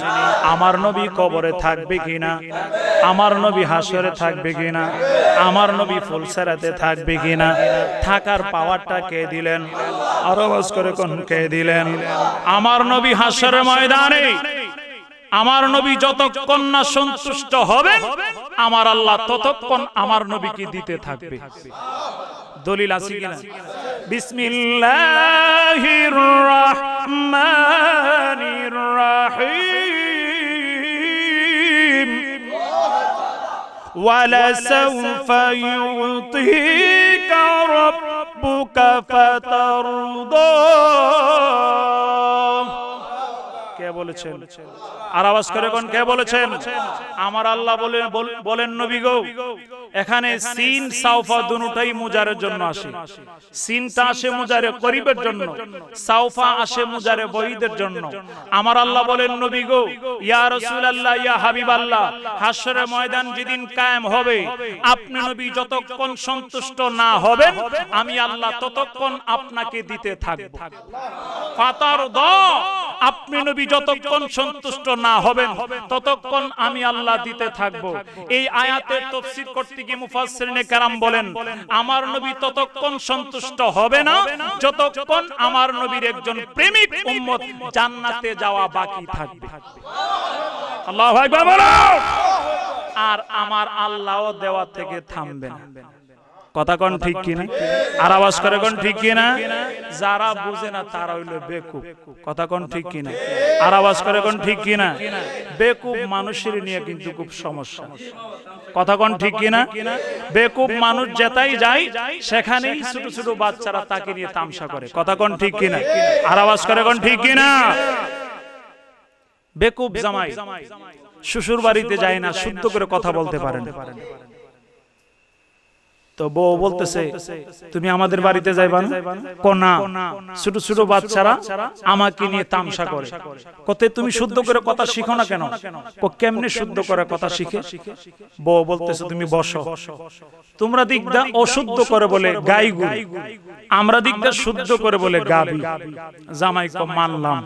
আমার নবী কবরে থাকবে কিনা, আমার নবী হাসরে থাকবে কিনা, আমার নবী ফুলসরাতে থাকবে কিনা, থাকার পাওয়ারটা কে দিলেন? আর আওয়াজ করে কোন কে দিলেন? আমার নবী হাসরের ময়দানে আমার নবী যতক্ষণ না সন্তুষ্ট হবে, আমার আল্লাহ ততক্ষণ আমার নবীকে দিতে থাকবে। দলিল আছে কিনা? বিসমিল্লাহির রাহমানির রাহিম। ওয়ালা সাওফা ইউতিকা রাব্বুকা ফাতারদা। কে বলেছেন? আর আওয়াজ করে কোন কে বলেছেন? আমার আল্লাহ বলেন নবী গো, এখানে সিন সাউফা দুটোই মুজারের জন্য আসে। সিনটা আসে মুজারে করিবের জন্য, সাউফা আসে মুজারে বঈদের জন্য। আমার আল্লাহ বলেন নবী গো, ইয়া রাসূলুল্লাহ, ইয়া হাবিবাল্লাহ, হাশরের ময়দান যেদিন কায়েম হবে, আপনি নবী যতক্ষণ সন্তুষ্ট না হবেন, আমি আল্লাহ ততক্ষণ আপনাকে দিতে থাকব। ফাতারদা, আপনি নবী যতক্ষণ সন্তুষ্ট না হবেন ততক্ষণ আমি আল্লাহ দিতে থাকব। এই আয়াতের তাফসীর করতে গিয়ে মুফাসসিরিনে কেরাম বলেন আমার নবী ততক্ষণ সন্তুষ্ট হবে না যতক্ষণ আমার নবীর একজন প্রেমিক উম্মত জান্নাতে যাওয়া বাকি থাকবে। আল্লাহু আকবার বলো। আর আমার আল্লাহও দেওয়া থেকে থামবে না। কথা কোন ঠিক কিনা? আর আওয়াজ করে কোন ঠিক কিনা? যারা বুঝে না তারা হইল বেকুব। কথা কোন ঠিক কিনা? আর আওয়াজ করে কোন ঠিক কিনা? বেকুব মানুষের নিয়ে কিন্তু খুব সমস্যা। কথা কোন ঠিক কিনা? বেকুব মানুষ যেতাই যায় সেখানেই ছোট ছোট বাচ্চারা তাকে নিয়ে তামসা করে। কথা কোন ঠিক কিনা? আর আওয়াজ করে কোন ঠিক কিনা? বেকুব জামাই শ্বশুর বাড়িতে যায় না, শুদ্ধ করে কথা বলতে পারে না। তো বউ বলতেছে তুমি আমাদের বাড়িতে যাইবা না? কোনা ছোট ছোট বাচ্চারা আমাকে নিয়ে তামসা করে। কতে তুমি শুদ্ধ করে কথা শিখো না কেন? কেমনে শুদ্ধ করে কথা শিখে? বউ বলতেছে তুমি বসো। তোমরা দিকদা অশুদ্ধ করে বলে গাইগু, আমরা দিকদা শুদ্ধ করে বলে গাবি। জামাই কো মানলাম।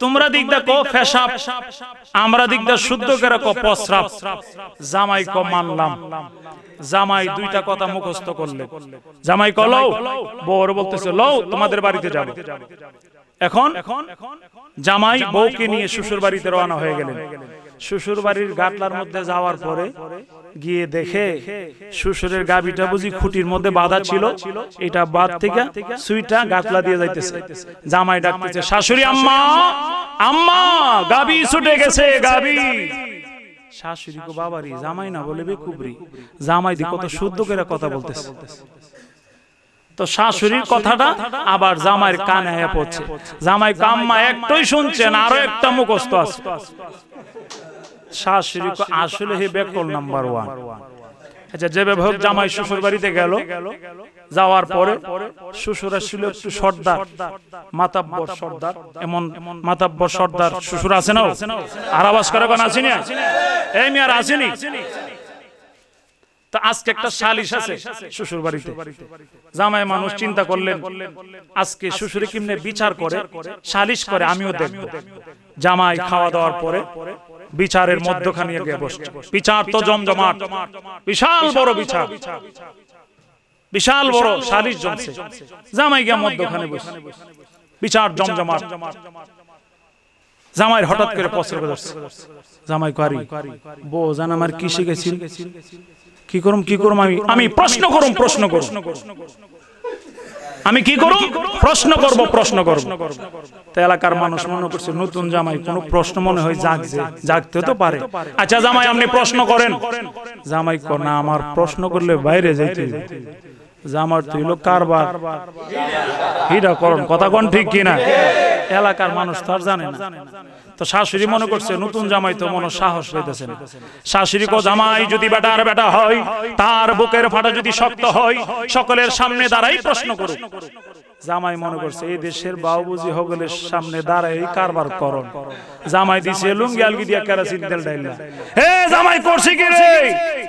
তোমরা দিকদা কো পেশাব, আমরা দিকদা শুদ্ধ করে কো প্রস্রাব। জামাই কো মানলাম। জামাই দুইটা কথা মুখস্থ করলে। জামাই কো লও, বউর বলতেছে লও তোমাদের বাড়িতে যাব। এখন জামাই বউকে নিয়ে শ্বশুর বাড়িতে রওনা হয়ে গেলেন। শ্বশুর বাড়ির গাটলার মধ্যে যাওয়ার পরে গিয়ে দেখে শ্বশুরের গাবিটা বুঝি খুঁটির মধ্যে বাঁধা ছিল, এটা বাদ থেকে সুইটা গাটলা দিয়ে যাইতেছে। জামাই ডাকতেছে শাশুড়ি আম্মা, আম্মা গাবি ছুটে গেছে গাবি। শাশুড়ি কো বাবারি, জামাই না বলে বেকুবরি। জামাই দি কত শুদ্ধ করে কথা বলতেছে। তো শাশুড়ির কথাটা আবার জামাইয়ের কানে আয়া পড়ছে। জামাই কাম্মা একটাই শুনছেন, আরো একটা মুখস্থ আছে। শাশুড়ি কো আসলে হে বেকল নাম্বার 1। আচ্ছা যেভাবে হোক জামাই শ্বশুর বাড়িতে গেল, যাওয়ার পরে শ্বশুর ছিল একটু সর্দার, মাতাব্বর সর্দার। এমন মাতাব্বর সর্দার শ্বশুর আছে না? আর আওয়াজ করে কোন আসেনি? এই মিয়ার আসেনি? তো আজকে একটা সালিশ আছে শ্বশুর বাড়িতে। জামাই মানুষ চিন্তা করলেন আজকে শ্বশুরে কেমনে বিচার করে, সালিশ করে আমিও দেখব। জামাই খাওয়া দাওয়ার পরে বিচারের মধ্যখানে গিয়ে বসছে। বিচার তো জমজমাট, বিশাল বড় বিচার, বিশাল বড় সালিশ জমছে। জামাই গিয়ে মধ্যখানে বসে, বিচার জমজমাট। জামাই হঠাৎ করে প্রশ্ন করছে। জামাই কারি বউ জান আমার কি শিখেছিল? কি করুম কি করুম? আমি প্রশ্ন করুম, প্রশ্ন করুম, আমি কি করুম? প্রশ্ন করব, প্রশ্ন করব। তো এলাকার মানুষ মনে করছে নতুন জামাই কোন প্রশ্ন মনে হয় জাগছে, জাগতে তো পারে। আচ্ছা জামাই আপনি প্রশ্ন করেন। জামাই কো না আমার প্রশ্ন করলে বাইরে যাইতে। জামার তো হইলো কারবার, হিডা করুন। কথা কোন ঠিক কিনা? এলাকার মানুষ তো আর জানে না। তো শাশুড়ি মনে করছে নতুন জামাই তো মনে সাহস পাইতেছে না। শাশুড়ি কো জামাই যদি বেটার বেটা হয়, তার বুকের ফাটা যদি শক্ত হয়, সকলের সামনে দাঁড়াই প্রশ্ন করুক। জামাই মনে করছে এই দেশের বাবুজি হগলের সামনে দাঁড়াই কারবার করন। জামাই দিছে লুঙ্গি আলগি দিয়া কেরাসিন তেল ডাইলা। হে জামাই করছি কি রে?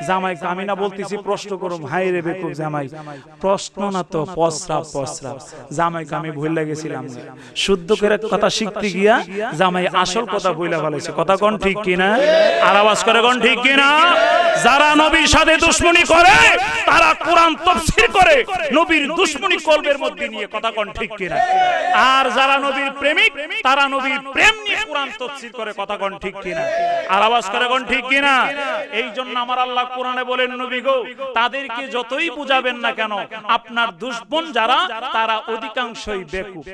জামাই আমি না বলতেছি প্রশ্ন করুম। হাই রে বেকুব জামাই, প্রশ্ন না তো প্রস্রাব, প্রস্রাব। জামাই আমি ভুল লাগেছিলাম, শুদ্ধ করে কথা শিখতে গিয়া জামাই আসল কথা ভুলা ফেলাইছে। কথা কোন ঠিক কিনা? আর আওয়াজ করে কোন ঠিক কিনা? যারা নবীর সাথে দুশমনি করে তারা কোরআন তাফসীর করে নবীর দুশমনি কলবের মধ্যে নিয়ে। কথা কোন ঠিক কিনা? আর যারা নবীর প্রেমিক তারা নবীর প্রেম নিয়ে কোরআন তাফসীর করে। কথা কোন ঠিক কিনা? আর আওয়াজ করে কোন ঠিক কিনা? এই জন্য আমার আল্লাহ কোরআনে বলেন নবী গো তাদেরকে যতই বুঝাবেন না কেন আপনার দুশমন যারা তারা অধিকাংশই বেকুব।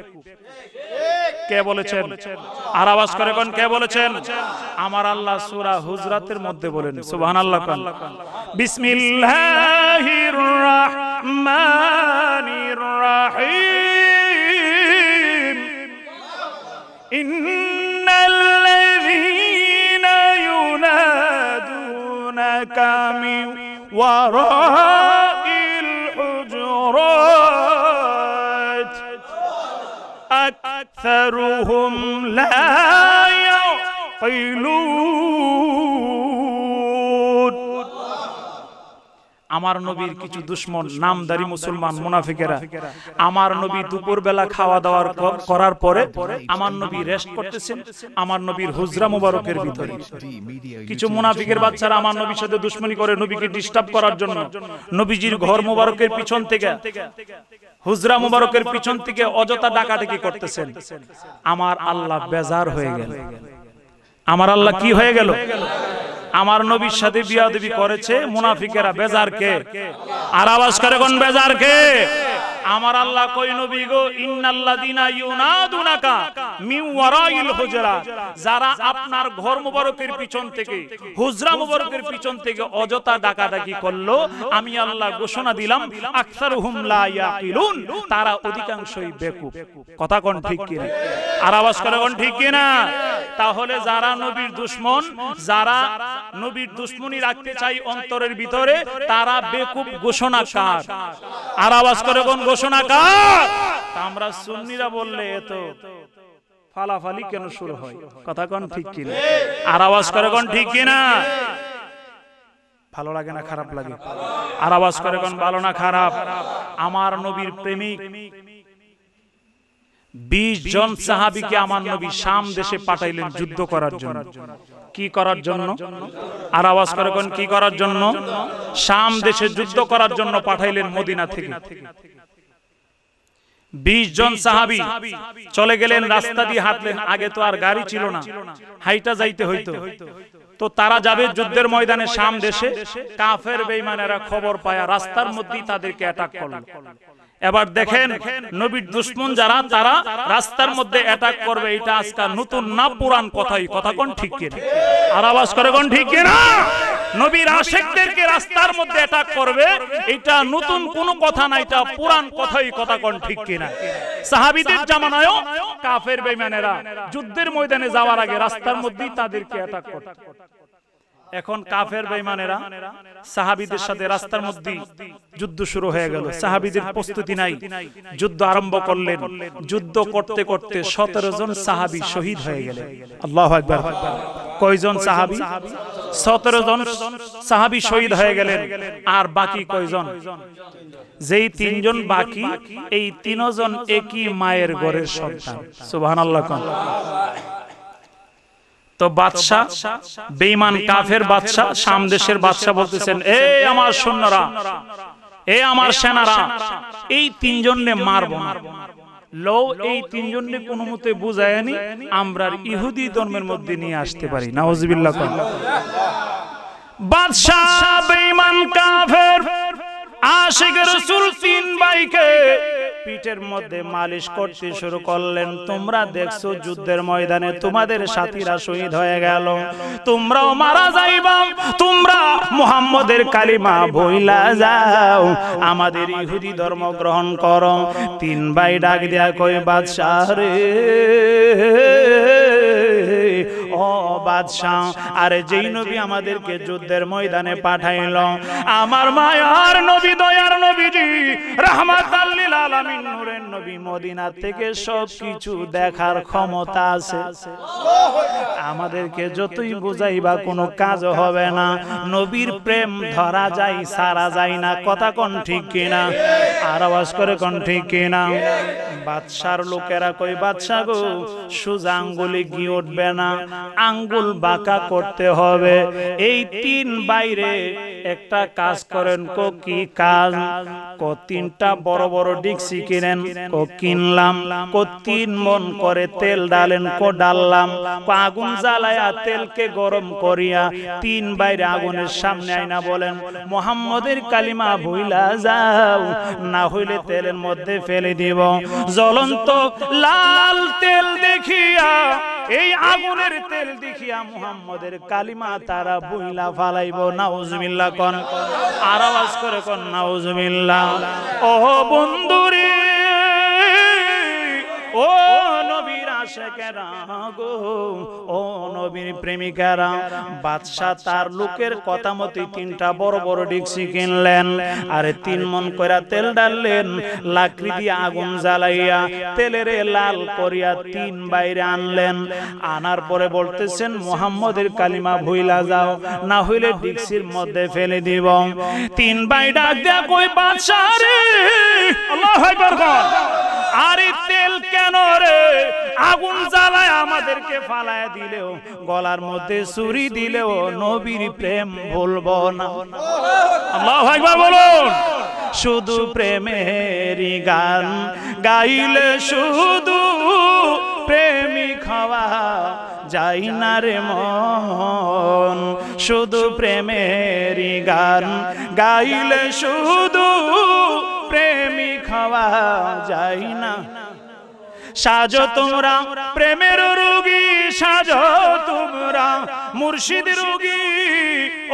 কে বলেছেন? আর আওয়াজ করে কোন কে বলেছেন? আমার আল্লাহ সূরা হুজরাতের মধ্যে বলেন। সুবহানাল্লাহ। বিসমিল্লাহির রাহমানির রাহিম। ইন্নাল্লাযীনা ইউনাদুনাকা মিন ওয়ারাইল হুজুরাত আকসারুহুম লা ইয়াকিলুন। আমার নবীর কিছু দুশমন নামদারি মুসলমান মুনাফিকেরা আমার নবী দুপুর বেলা খাওয়া দাওয়া করার পরে আমার নবী রেস্ট করতেছেন আমার নবীর হুজরা মুবারকের ভিতরে। কিছু মুনাফিকের বাচ্চারা আমার নবীর সাথে দুশমনি করে নবীকে ডিস্টার্ব করার জন্য নবীজির ঘর মুবারকের পিছন থেকে হুজরা মুবারকের পিছন থেকে অযথা ডাকাডাকি করতেছেন। আমার আল্লাহ বেজার হয়ে গেল। আমার আল্লাহ কি হয়ে গেল? আমার নবীর সাথে বিয়াদবি করেছে মুনাফিকেরা, বেজার কে? আর আওয়াজ করে কোন বেজার কে? আমার আল্লাহ কই নবী গো ইন্নাল্লাযিনা ইউনাদুনাকা মিন ওয়ারাইল হুজরাত, যারা আপনার ঘর মুবারকের পিছন থেকে হুজরা মুবারকের পিছন থেকে অযথা ডাকাডাকি করলো, আমি আল্লাহ ঘোষণা দিলাম আকসারুহুম লা ইয়াকিলুন, তারা অধিকাংশই বেকুব। কথা কোন ঠিক কি না? আর আওয়াজ করে কোন ঠিক কি না? তাহলে যারা নবীর দুশমন, যারা নবীর দুশমনি রাখতে চাই অন্তরের ভিতরে, তারা বেকুব ঘোষণাকার। আর আওয়াজ করে কোন ঘোষণাকার? আমরা সুন্নিরা বললে এত ফালাফালি কেন শুরু হয়? কথা কোন ঠিক কি না? আর আওয়াজ করে কোন ঠিক কি না? ভালো লাগে না খারাপ লাগে? আর আওয়াজ করে কোন ভালো না খারাপ? আমার নবীর প্রেমিক 20 জন সাহাবীকে আমার নবী শাম দেশে পাঠাইলেন যুদ্ধ করার জন্য। কি করার জন্য? আর আওয়াজ করে কোন কি করার জন্য? শাম দেশে যুদ্ধ করার জন্য পাঠাইলেন মদিনা থেকে। 20 জন সাহাবী চলে গেলেন, রাস্তা দিয়ে হাঁটলেন। আগে তো আর গাড়ি ছিল না, হাইটা যাইতে হইতো। তো তারা যাবে যুদ্ধের ময়দানে শাম দেশে। কাফের বেঈমানেরা খবর পায়া রাস্তার মধ্যেই তাদেরকে অ্যাটাক করলো। এবার দেখেন নবীর দুশমন যারা, তারা রাস্তার মধ্যে অ্যাটাক করবে, এটা আজকাল নতুন না পুরান কথাই। কথা কোন ঠিক কি না? আর আওয়াজ করে কোন ঠিক কি না? নবীর আশিকদেরকে রাস্তার মধ্যে অ্যাটাক করবে, এটা নতুন কোনো কথা না, এটা পুরান কথাই। কথা কোন ঠিক কি না? সাহাবীদের জামানায়ও কাফের বেঈমানেরা যুদ্ধের ময়দানে যাওয়ার আগে রাস্তার মধ্যেই তাদেরকে অ্যাটাক করত। এখন কাফের বেঈমানেরা সাহাবীদের সাথে রাস্তার মধ্যে যুদ্ধ শুরু হয়ে গেল। সাহাবীদের প্রস্তুতি নাই, যুদ্ধ আরম্ভ করলেন। যুদ্ধ করতে করতে 17 জন সাহাবী শহীদ হয়ে গেলেন। আল্লাহু আকবার। কয়জন সাহাবী? 17 জন সাহাবী শহীদ হয়ে গেলেন। আর বাকি কয়জন? যেই 3 জন বাকি, এই 3 জন একই মায়ের ঘরের সন্তান। সুবহানাল্লাহ। তো বাদশা, বেঈমান কাফের বাদশা, শাম দেশের বাদশা বলতেছেন, এ আমার সৈন্যরা, এ আমার সেনারা, এই 3 জনকে মারবো না। লো এই 3 জনকে কোনো মতে বুঝায়নি আমরা ইহুদি ধর্মের মধ্যে নিয়ে আসতে পারি। নাউজুবিল্লাহ। বাদশা বেঈমান কাফের আশিক রাসূল 3 ভাইকে পিঠের মধ্যে মালিশ করতে শুরু করলেন। তোমরা দেখছো যুদ্ধের ময়দানে তোমাদের সাথীরা শহীদ হয়ে গেল, তোমরাও মারা যাইবা, তোমরা মুহাম্মদের কালিমা বইলা যাও, আমাদের ইহুদি ধর্ম গ্রহণ করো। 3 ভাই ডাক দিয়া কয়, বাদশাহ রে, ও বাদশাহ, আরে যেই নবী আমাদেরকে যুদ্ধের ময়দানে পাঠাইল, আমার মায়ার নবী, দয়ার নবীজি, রাহমাতাল লিল আলামিন, নূরের নবী, মদিনা থেকে সবকিছু দেখার ক্ষমতা আছে। আমাদেরকে যতই বুঝাইবা কোনো কাজ হবে না। নবীর প্রেম ধরা যায়, সারা যায় না। কথা কোন ঠিক কিনা? আর আওয়াজ করে কোন ঠিক কিনা? বাদশার লোকেরা কই, বাদশা গো, সোজা আঙ্গুলে ঘি উঠবে না, আঙ্গুল বাঁকা করতে হবে। এই 3 বাইরে একটা কাজ করেন। কো কি কাজ? কো 3টা বড় বড় ডিক্সি কিনেন। কো কিনলাম। কো 3 মন করে তেল ডালেন। কো ডাললাম। কো আগুন জ্বালায়া তেলকে গরম করিয়া 3 বাইরে আগুনের সামনে আইনা বলেন, মুহাম্মদের কালিমা ভুইলা যাও, না হইলে তেলের মধ্যে ফেলে দিব। জ্বলন্ত লাল তেল দেখিয়া, এই আগুনের তেল দেখিয়া মুহাম্মদের কালিমা তারা ভুইলা ফালাইব। নাউজুবিল্লাহ কোন? আর আওয়াজ করে কোন নাউজুবিল্লাহ। ও বন্ধুরে, ও নবীর আশেকেরা গো, ও নবীর প্রেমিকারা, বাদশা তার লোকের কথা মতো 3টা বড় বড় ডিক্সি কিনলেন, আরে 3 মন কইরা তেল ডাললেন, লাকড়ি দিয়ে আগুন জ্বালাইয়া তেলের লাল করিয়া 3 বাইরে আনলেন। আনার পরে বলতেছেন মুহাম্মদের কালিমা ভুইলা যাও, না হইলে ডিক্সির মধ্যে ফেলে দিব। 3 ভাই ডাক দেয়া কই বাদশা রে, আল্লাহু আকবার কর, আরে তেল কেন রে, আগুন জ্বালায় আমাদেরকে ফালায় দিলেও, গলার মধ্যে ছুরি দিলেও নবীর প্রেম ভুলবো না। আল্লাহু আকবার বলুন। শুধু প্রেমেরই গান গাইলে শুধু প্রেমিক হওয়া যাই না রে মন, শুধু প্রেমেরই গান গাইলে শুধু প্রেমিক হওয়া যাই না। সাজো তোমরা প্রেমের রোগী, সাজো তোমরা মুর্শিদ রোগী,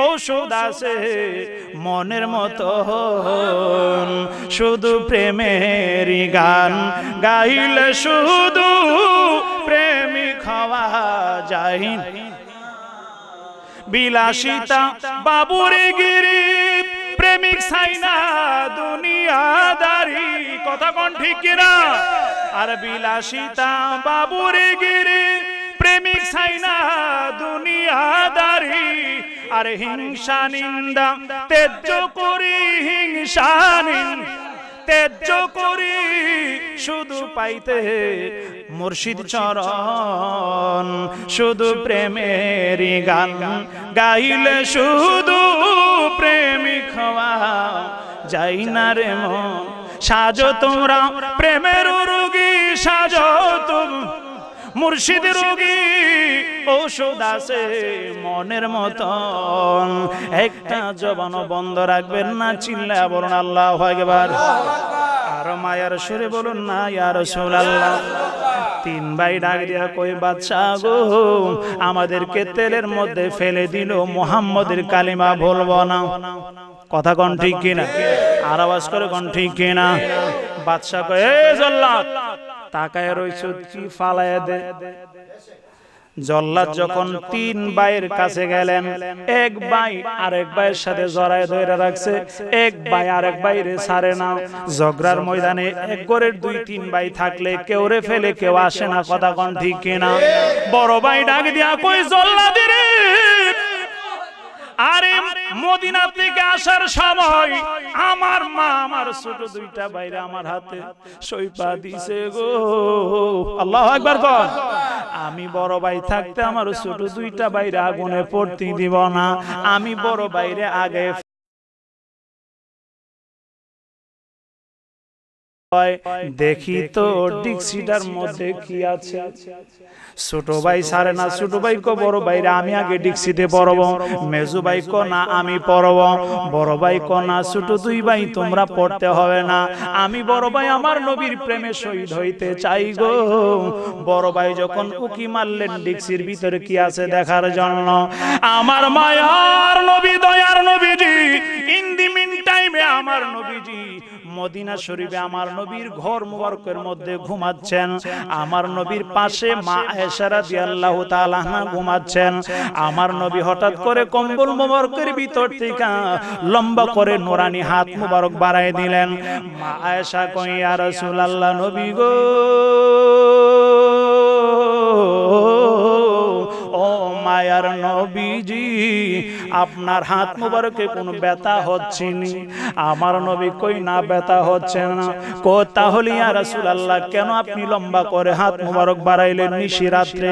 ঔষধ আছে মনের মতো, শুধু প্রেমেরই গান গাইলে শুধু প্রেমিক হওয়া যায়। বিলাসিতা বাবুরে গিরি, প্রেমিক সাইনা দুনিয়াদারি, কথা কোন ঠিক কিনা? আর বিলাসিতা বাবুরে গিরি, প্রেমিক সাইনা দুনিয়াদারি, আর হিংসা নিন্দা তেজ্য করি, হিংসা নিন্দা তেজ্য করি, শুধু পাইতে মুর্শিদ চরণ, শুধু প্রেমেরই গান গাইলে শুধু প্রেমিক হওয়া যাই না রে মন। সাজো তোমরা প্রেমের রোগী, সাজো তোমরা মুর্শিদ রোগী, ঔষধ আছে মনের মতন। একটা জবানও বন্ধ রাখবেন না, চিল্লায়া বলুন আল্লাহু আকবার। আর মায়ার সুরে বলুন না ইয়া রাসূলুল্লাহ। 3 ভাই ডাক দিয়া কই বাদশা গো, আমাদেরকে তেলের মধ্যে ফেলে দিল, মুহাম্মদের কালিমা বলবো না, কথা কোন ঠিক কিনা? আর আওয়াজ করে কোন ঠিক কিনা? বাদশা কয় এ জল্লাদ, তাকায় রইছো কি, ফালায়া দে। জল্লাদ যখন 3 ভাইয়ের কাছে গেলেন, এক ভাই আরেক ভাইয়ের সাথে জড়ায় ধরে রাখছে, এক ভাই আরেক ভাইরে ছাড়ে না। ঝগড়ার ময়দানে এক ঘরের 2-3 ভাই থাকলে কেউ রে ফেলে কেউ আসে না, কথা কোন ঠিক কিনা? বড় ভাই ডাক দিয়া কই জল্লাদ রে, আরে মদিনা থেকে আসার সময় আমার মা আমার ছোট 2টা ভাইরা আমার হাতে সইপা দিছে গো। আল্লাহু আকবার কর। আমি বড় ভাই থাকতে আমার ছোট 2টা ভাইরা আগুনে পড়তে দিব না, আমি বড় ভাইরে আগে দেখি তো ডিক্সিটার মধ্যে কি আছে। ছোট ভাই ছাড়ে না, ছোট ভাই কো বড় ভাইরা আমি আগে ডিক্সিতে পড়ব, মেজু ভাই কো না আমি পড়ব, বড় ভাই কো না ছোট 2 ভাই তোমরা পড়তে হবে না, আমি বড় ভাই আমার নবীর প্রেমে শহীদ হইতে চাই গো। বড় ভাই যখন উকি মারলেন ডিক্সির ভিতরে কি আছে দেখার জন্য, আমার মায়ার নবী দয়ার নবীজি ইন দি মিন টাইমে আমার নবীজি মদিনা শরীফে আমার নবীর ঘর মুবারকের মধ্যে ঘুমাচ্ছেন, আমার নবীর পাশে মা আয়েশা রাদিয়াল্লাহু তাআলা আনহা ঘুমাচ্ছেন। আমার নবী হঠাৎ করে কম্বল মুবারকের ভিতর থেকে লম্বা করে নুরানি হাত মুবারক বাড়ায় দিলেন। মা আয়েশা কই ইয়া রাসূলুল্লাহ, নবী গো, ও মায়ার নবীজি আপনার হাত মুবারকে কোনো ব্যথা হচ্ছে না? আমার নবী কই না ব্যথা হচ্ছে না। কো তাহলে ইয়া রাসূলুল্লাহ কেন আপনি লম্বা করে হাত মুবারক বাড়াইলেন নিশি রাত্রে?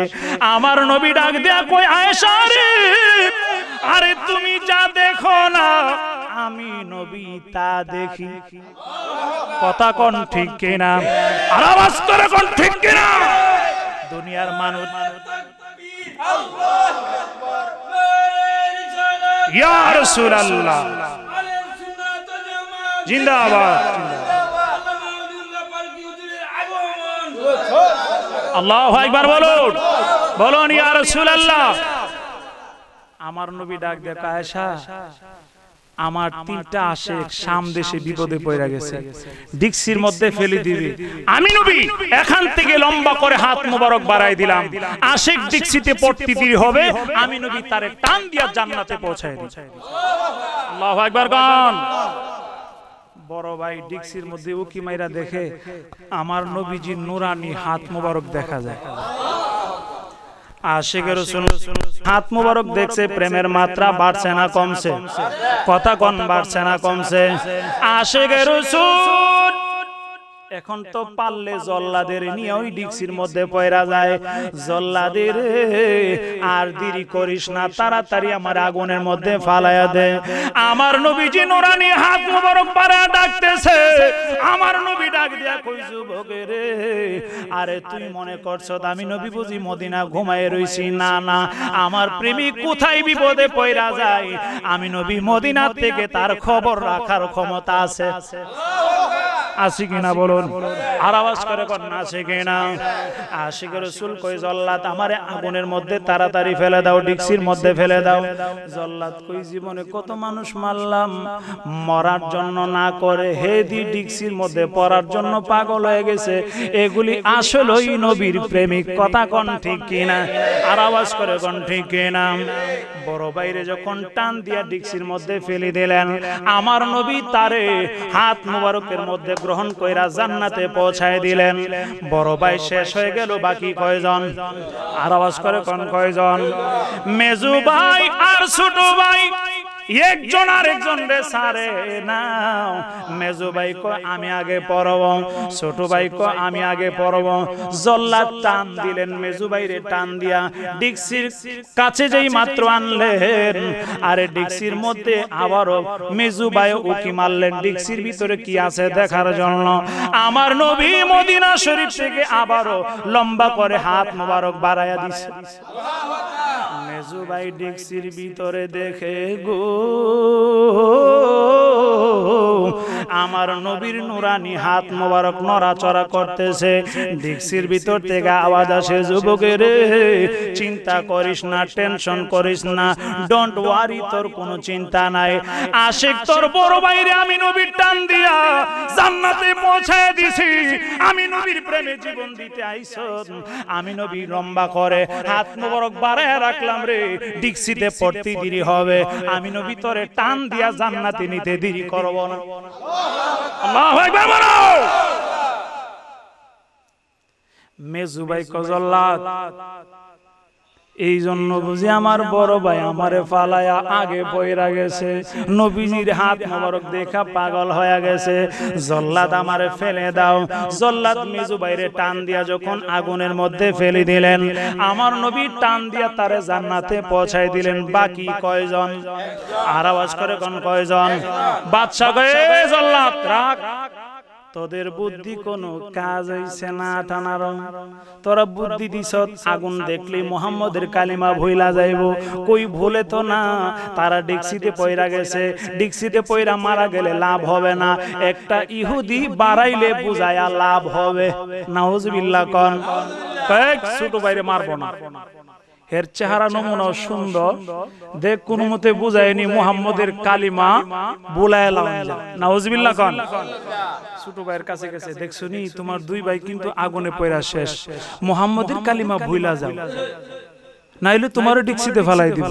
আমার নবী ডাক দেয়া কই আয়েশা রে, আরে তুমি যা দেখো না আমি নবী তা দেখি, কথা কোন ঠিক কিনা? আর আওয়াজ করে কোন ঠিক কিনা? দুনিয়ার মানুষ আল্লাহু আকবার ইয়া রাসূলুল্লাহ জিন্দাবাদ আল্লাহু আকবার বলুন, বলুন ইয়া রাসূলুল্লাহ। আমার নবী ডাক দেয় আয়েশা আমার তিনটা আশিক শাম দেশে বিপদে পড়ে গেছে, ডিক্সির মধ্যে ফেলে দিবে। আমি নবী এখান থেকে লম্বা করে হাত মোবারক বাড়াই দিলাম, আশিক ডিক্সিতে পড়তে দেরি হবে, আমি নবী তারে টান দিয়া জান্নাতে পৌঁছায় দিই। আল্লাহু আকবার গান। বড় ভাই ডিক্সির মধ্যে উকি মাইরা দেখে আমার নবীজির নুরানি হাত মোবারক দেখা যায়। আশিকের রাসূল হাত মোবারক দেখছে, প্রেমের মাত্রা বাড়ছে না কমছে? কথা কোন বাড়ছে না কমছে? আশিকের রাসূল এখন তো পারলে জল্লাদের নিয়ে ওই ডিক্সির মধ্যে পয়রা যায়। জল্লাদের আর দেরি করিস না, তাড়াতাড়ি আমার আগুনের মধ্যে ফালায়া দে। আমার নবীজি নুরানি হাত মোবারক পাড়া ডাকতেছে। আমার নবী ডাক দিয়া কই, যুবকের রে, আরে তুই মনে করছো আমি নবী বুঝি মদিনা ঘুমায় রইছি? না না, আমার প্রেমিক কোথায় বিপদে পয়রা যায় আমি নবী মদিনা থেকে তার খবর রাখার ক্ষমতা আছে। আছে কিনা বলুন? আর আওয়াজ করে কোন আছে কিনা? আশিকের রাসূল কই, জল্লাদ আমারে আগুনের মধ্যে তাড়াতাড়ি ফেলে দাও, ডিক্সির মধ্যে ফেলে দাও। জল্লাদ কই, জীবনে কত মানুষ মারলাম, মরার জন্য না করে হেদি ডিক্সির মধ্যে পড়ার জন্য পাগল হয়ে গেছে। এগুলি আসলেই নবীর প্রেমিক, কথা কোন ঠিক কিনা? আর আওয়াজ করে কোন ঠিক কিনা? বড় বাইরে যখন টান দিয়া ডিক্সির মধ্যে ফেলে দিলেন, আমার নবী তারে হাত মোবারকের মধ্যে গ্রহণ কইরা জান্নাতে পৌঁছায় দিলেন। বড় ভাই শেষ হয়ে গেল, বাকি কয়জন? আর আওয়াজ করে কোন কয়জন? মেজু ভাই আর ছোট ভাই একজন আরেকজন রে সারে নাও। মেজু ভাই কো আমি আগে পড়ব, ছোট ভাই কো আমি আগে পড়ব। জল্লাদ টান দিলেন, মেজু ভাইরে টান দিয়া ডিক্সির কাছে যেই মাত্র আনলেন, আরে ডিক্সির মধ্যে আবারও মেজু ভাই উকি মারলেন ডিক্সির ভিতরে কি আছে দেখার জন্য। আমার নবী মদিনা শরীফ থেকে আবারও লম্বা করে হাত মোবারক বাড়ায়া দিছে। মেজু ভাই ডিক্সির ভিতরে দেখে গো আমার নবীর নুরানি হাত মোবারক নড়াচড়া করতেছে। ডিক্সির ভিতর থেকে আওয়াজ আসে, যুবকের রে, চিন্তা করিস না, টেনশন করিস না, ডোন্ট ওয়ারি, তোর কোনো চিন্তা নাই। আশিক তোর বড় ভাইরে আমি নবীর টান দিয়া জান্নাতে পৌঁছায় দিছি। আমি নবীর প্রেমে জীবন দিতে আইছো, আমি নবী লম্বা করে হাত মোবারক বাড়ায় রাখলাম রে, ডিক্সিতে পড়তে দেরি হবে, আমি নবী তোরে টান দিয়া জান্নাতে নিতে দেরি করব না। আল্লাহু আকবার বলো। মেজু ভাই কো, জল্লাদ এই জন্য বুঝি আমার বড় ভাই আমারে ফালায়া আগে পয়রা গেছে, নবীজির হাত মোবারক দেখা পাগল হয়ে গেছে। জল্লাদ আমারে ফেলে দাও। জল্লাদ মেজু ভাইরে টান দিয়া যখন আগুনের মধ্যে ফেলে দিলেন, আমার নবী টান দিয়া তারে জান্নাতে পৌঁছায় দিলেন। বাকি কয়জন? আর আওয়াজ করে কোন কয়জন? বাদশা কয়ে, জল্লাদ রাখ, তোদের বুদ্ধি কোনো কাজ হইছে না টানার। তোরা বুদ্ধি দিছ আগুন দেখলে মুহাম্মদের কালিমা ভুলা যাইব, কই ভুলে তো না। তারা ডিক্সিতে পয়রা গেছে, ডিক্সিতে পয়রা মারা গেলে লাভ হবে না, একটা ইহুদি বাড়াইলে বুঝায়া লাভ হবে। নাউজুবিল্লাহ কোন। কয়েক ছোট বাইরে মারবো না, এর চেহারা নমুনা সুন্দর, দেখ কোন মতে বুঝায়নি মুহাম্মদের কালিমা বুলাইলাম। নাউজুবিল্লাহ কোন। ছোট ভাইয়ের কাছে গেছে, দেখছো নি তোমার দুই ভাই কিন্তু আগুনে পয়রা শেষ, মুহাম্মদের কালিমা ভুলা যাও, নাইলে তোমার ডিক্সিতে ফেলাই দিব।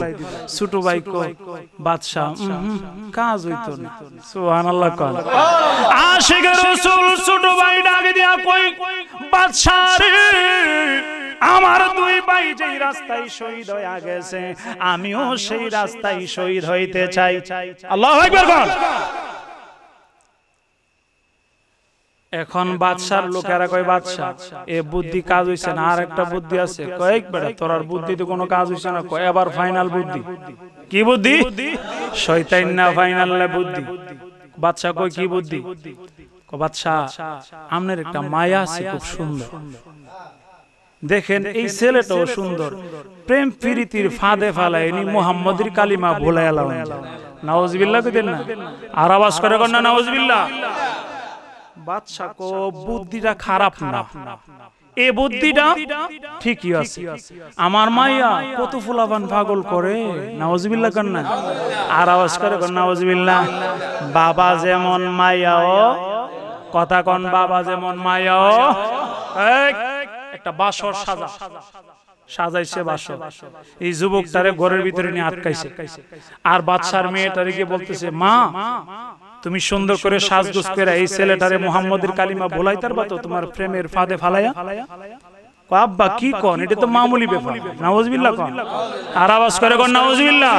ছোট ভাই কয়, বাদশা কাজ হইতো না। সুবহানাল্লাহ কোন। আশিকের রাসূল ছোট ভাই ডাক দিয়া কই, বাদশা রে, আমার দুই ভাই যেই রাস্তায় শহীদ হয়ে গেছে, আমিও সেই রাস্তায় শহীদ হইতে চাই। আল্লাহু আকবার বল। এখন বাদশার লোকেরা কয়, বাদশা এ বুদ্ধি কাজ হইছে না, আর একটা বুদ্ধি আছে। কয়েক বেটা তোর আর বুদ্ধিতে কোনো কাজ হইছে না, কয় এবার ফাইনাল বুদ্ধি। কি বুদ্ধি? শয়তান না ফাইনাল বুদ্ধি। বাদশা কয় কি বুদ্ধি? কয় বাদশা আমনের একটা মায়া আছে খুব সুন্দর, দেখেন এই ছেলেটাও সুন্দর, প্রেম প্রীতির ফাঁদে ফালায়নি, মুহাম্মদের কালিমা ভুলাইলাম। নাউজুবিল্লাহ কইতেন না? আর আওয়াজ করে না নাউজুবিল্লাহ। বাদশা কো বুদ্ধিটা খারাপ না, এ বুদ্ধিটা ঠিকই আছে। আমার মাইয়া কত ফুলাবান পাগল করে, নাউজুবিল্লাহ কর না, আর আওয়াজ করে নাউজুবিল্লাহ। বাবা যেমন মাইয়াও, কথা কোন, বাবা যেমন মাইয়াও। একটা বাসর সাজাইছে বাসর, এই যুবকটারে ঘরের ভিতরে নিয়ে আটকাইছে, আর বাদশার মেয়েটারে গিয়ে বলতেছে, মা তুমি সুন্দর করে সাজগোজ করে এই ছেলেটারে মুহাম্মদের কালিমা বলাইতার বা তো তোমার প্রেমের ফাঁদে ফালাইয়া। আব্বা কি কোন, এটা তো মামুলি ব্যাপার, নাউজুবিল্লাহ কোন, আর আওয়াজ করে কোন নাউজুবিল্লাহ।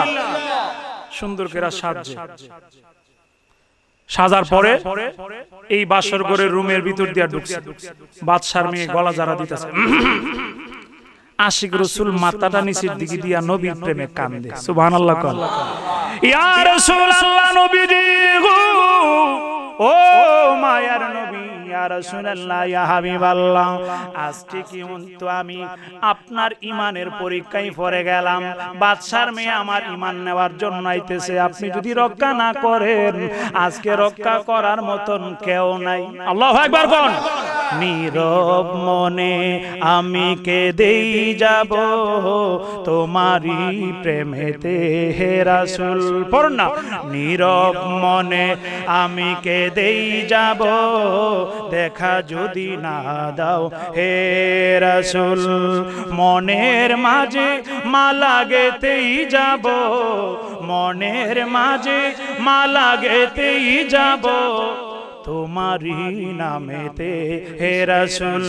সুন্দর করে সাজার পরে এই বাসর ঘরের রুমের ভিতর দিয়া ঢুকছে, বাদশার মেয়ে গলা জারা দিতেছে। আশিক রাসূল মাথাটা নিচের দিকে দিয়া নবীর প্রেমে কান্দে, সুবহানাল্লাহ কোন। ইয়া রাসূলুল্লাহ, নবীজি গো, ও মায়ার নবী, ইয়া রাসূলুল্লাহ, ইয়া হাবিবাল্লাহ, আজকে কি তো আমি আপনার ঈমানের পরীক্ষায় পড়ে গেলাম। বাদশার মেয়ে আমার ঈমান নেওয়ার জন্য আইতেছে, আপনি যদি রক্ষা না করেন আজকে রক্ষা করার মতন কেউ নাই। আল্লাহু আকবার কোন। নীরব মনে আমি কেঁদেই যাব তোমারই প্রেমেতে হে রাসূল, পড়ুন না। নীরব মনে আমি কেঁদেই যাব দেখা যদি না দাও হে রাসূল, মনের মাঝে মালা গেতেই যাব, মনের মাঝে মালা গেতেই যাব তোমারই নামেতে হে রাসূল।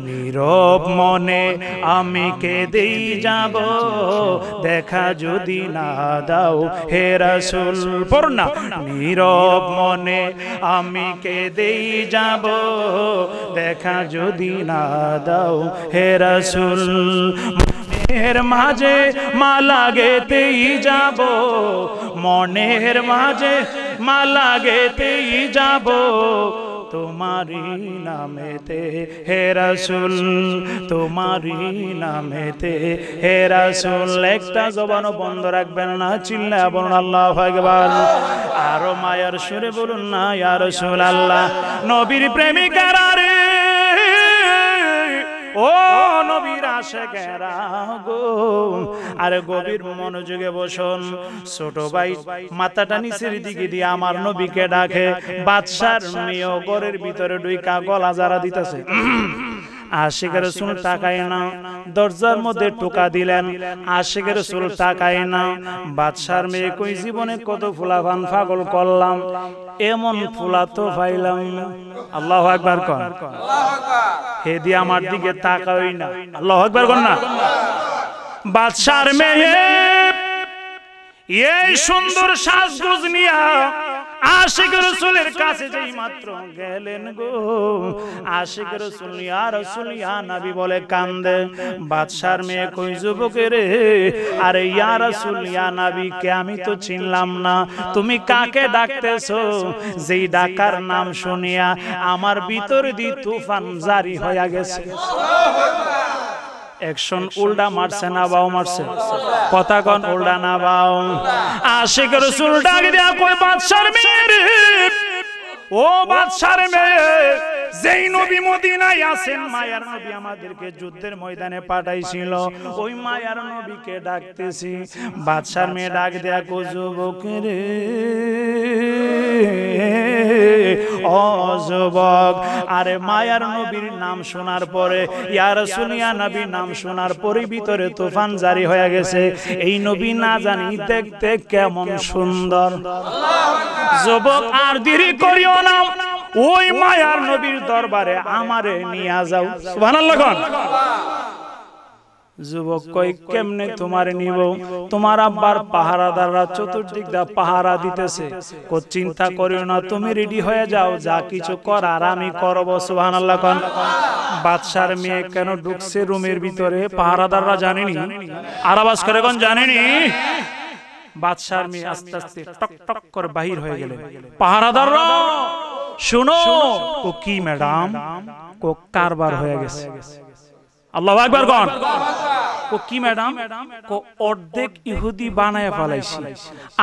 নীরব মনে আমি কেঁদেই যাব দেখা যদি না দাও হে রাসূল, পড়ুন না। নীরব মনে আমি কেঁদেই যাব দেখা যদি না দাও হে রাসূল, মনের মাঝে মালা গেতেই যাব, মনের মাঝে মালা গেতেই যাব তোমারই নামেতে হে রাসূল, তোমারই নামেতে হে রাসূল। একটা জবানও বন্ধ রাখবেন না, চিল্লায়া বলুন আল্লাহু আকবার। আরো মায়ার সুরে বলুন না ইয়া রাসূলুল্লাহ। নবীর প্রেমিকারা রে, ও নবীর আশিকেরা গো, আরে গভীর মনোযোগে বসুন। ছোট ভাই মাথাটা নিচের দিকে দিয়ে আমার নবীকে ডাকে। বাদশার মেয়ে ঘরের ভিতরে ঢুইকা গলা জারা দিতেছে। আশিক রাসূল তাকায় না, দরজার মধ্যে টোকা দিলেন। আশিক রাসূল তাকায় না। বাদশার মেয়ে কই জীবনে কত ফুলাবান পাগল করলাম, এমন ফুলা তো পাইলাম না। আল্লাহু আকবার কোন। হে দি আমার দিকে তাকাই না, আল্লাহু আকবার কোন না। বাদশার মেয়ে এই সুন্দর সাজগোজ নিয়া আশিক রাসূলের কাছে যেই মাত্র গেলেন গো, আশিক রাসূল ইয়া রাসূল ইয়া নবী বলে কান্দে। বাদশার মেয়ে কই যুবকের, আরে ইয়া রাসূল ইয়া নবী কে আমি তো চিনলাম না, তুমি কাকে ডাকতেছো? যেই ডাকার নাম শুনিয়া আমার ভিতর দি তুফান জারি হয়ে গেছে। একশন উল্টা মারছে না বাও মারছে, কথা কোন উল্টা না বাও। আশিক রাসূল ডাক দিয়া কই বাদশার মেয়ে, ও বাদশার মেয়ে, যেই নবী মদিনায় আছেন, মায়ার নবী আমাদেরকে যুদ্ধের ময়দানে পাঠাইছিল, ওই মায়ার নবীকে ডাকতেছি। বাদশার মেয়ে ডাক দেয়া কো যুবকের, ও যুবক, আরে মায়ার নবীর নাম শোনার পরে, ইয়া রাসূল ইয়া নবী নাম শোনার পরে ভিতরে তুফান জারি হয়ে গেছে। এই নবী না জানি দেখতে কেমন সুন্দর। যুবক আর দেরি করিও না, ওই মায়ার নবীর দরবারে আমারে নিয়ে যাও। সুবহানাল্লাহ কোন। যুবক কই কেমনে তোমারে নিব? তোমার আব্বার পাহারাদাররা চতুর্দিক দা পাহারা দিতেছে। কো চিন্তা করিও না, তুমি রেডি হয়ে যাও, যা কিছু করার আমি করব। সুবহানাল্লাহ কোন। বাদশার মেয়ে কেন ঢুকছে রুমের ভিতরে পাহারাদাররা জানেনি, আর আওয়াজ করে কোন জানেনি। বাদশার মেয়ে আস্তে আস্তে টক টক করে বাহির হয়ে গেলেন। পাহারাদাররা শুনো, ও কি ম্যাডাম, কো কারবার হয়ে গেছে। আল্লাহু আকবার কোন। ও কি ম্যাডাম, কো অর্ধেক ইহুদি বানায় ফেলাইছি,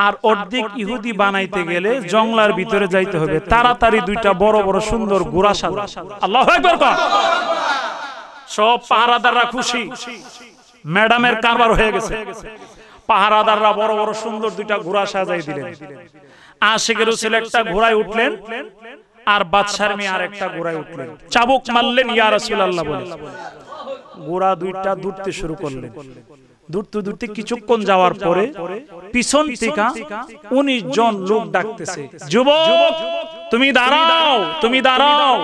আর অর্ধেক ইহুদি বানাইতে গেলে জঙ্গলার ভিতরে যাইতে হবে, তাড়াতাড়ি দুইটা বড় বড় সুন্দর ঘোড়া সাজা। আল্লাহু আকবার কোন। সব পাহারাদাররা খুশি, ম্যাডামের কারবার হয়ে গেছে। পাহারাদাররা বড় বড় সুন্দর দুইটা ঘোড়া সাজাই দিলেন। আশিকের রাসূল একটা ঘোড়ায় উঠলেন, আর বাদশার মেয়ে আর একটা ঘোড়ায় উঠলেন। চাবুক মারলেন ইয়া রাসূলুল্লাহ বলে। ঘোড়া দুইটা দৌড়তে শুরু করলেন। দূরতে দূরতে কিছুক্ষণ যাওয়ার পরে পিছন থেকে 19 জন লোক ডাকতেছে, যুবক তুমি দাঁড়াও, তুমি দাঁড়াও।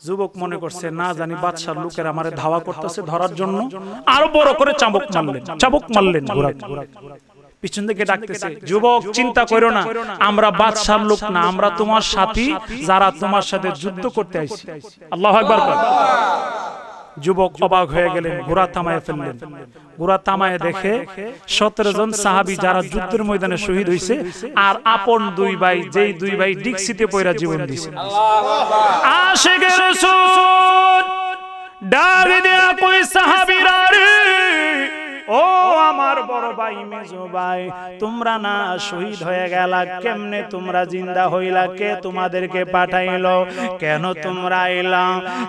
যুবক মনে করছে না জানি বাদশার লোকেরা আমারে ধাওয়া করতেছে ধরার জন্য, আরো বড় করে চাবুক মারলেন ঘোড়া। পিছন থেকে ডাকতেছে, যুবক চিন্তা করো না, আমরা বাদশার লোক না, আমরা তোমার সাথী, যারা তোমার সাথে যুদ্ধ করতে আইছি। আল্লাহু আকবার। যুবক অবাক হয়ে গেলেন, ঘোড়া থামায় ফেললেন। ঘোড়া থামায় দেখে 17 জন সাহাবী যারা যুদ্ধের ময়দানে শহীদ হইছে, আর আপন দুই ভাই, যেই দুই ভাই ডিক্সিতে পয়রা জীবন দিছে। আশিকের রাসূল ডাক দিয়া কই, সাহাবীরা রে, ও আমার বড় ভাই, মেজো ভাই, তোমরা না শহীদ হয়ে গেলা, কেমনে তোমরা জিন্দা হইলা? কে তোমাদেরকে পাঠাইলো? কেন তোমরা আইলা?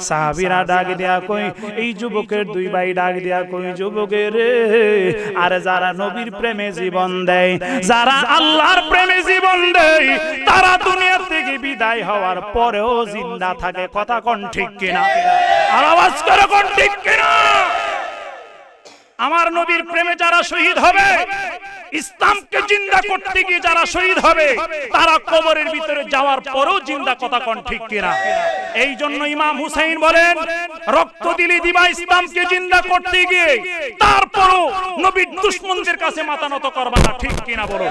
সাহাবীরা ডাক দিয়া কই, এই যুবকের দুই ভাই ডাক দিয়া কই, যুবকের রে, আরে যারা নবীর প্রেমে জীবন দেয়, যারা আল্লাহর প্রেমে জীবন দেয়, তারা দুনিয়া থেকে বিদায় হওয়ার পরেও জিন্দা থাকে। কথা কোন ঠিক কিনা? আর আওয়াজ করে কোন ঠিক কিনা? আমার নবীর প্রেমে যারা শহীদ হবে, ইসলামকে জিন্দা করতে গিয়ে যারা শহীদ হবে, তারা কবরের ভিতরে যাওয়ার পরেও জিন্দা। কথা কোন ঠিক কিনা? এই জন্য ইমাম হুসাইন বলেন, রক্ত দিলি দিবা ইসলামকে জিন্দা করতে গিয়ে, তারপরও নবীর দুশমনদের কাছে মাথা নত করবা না। ঠিক কিনা বলো?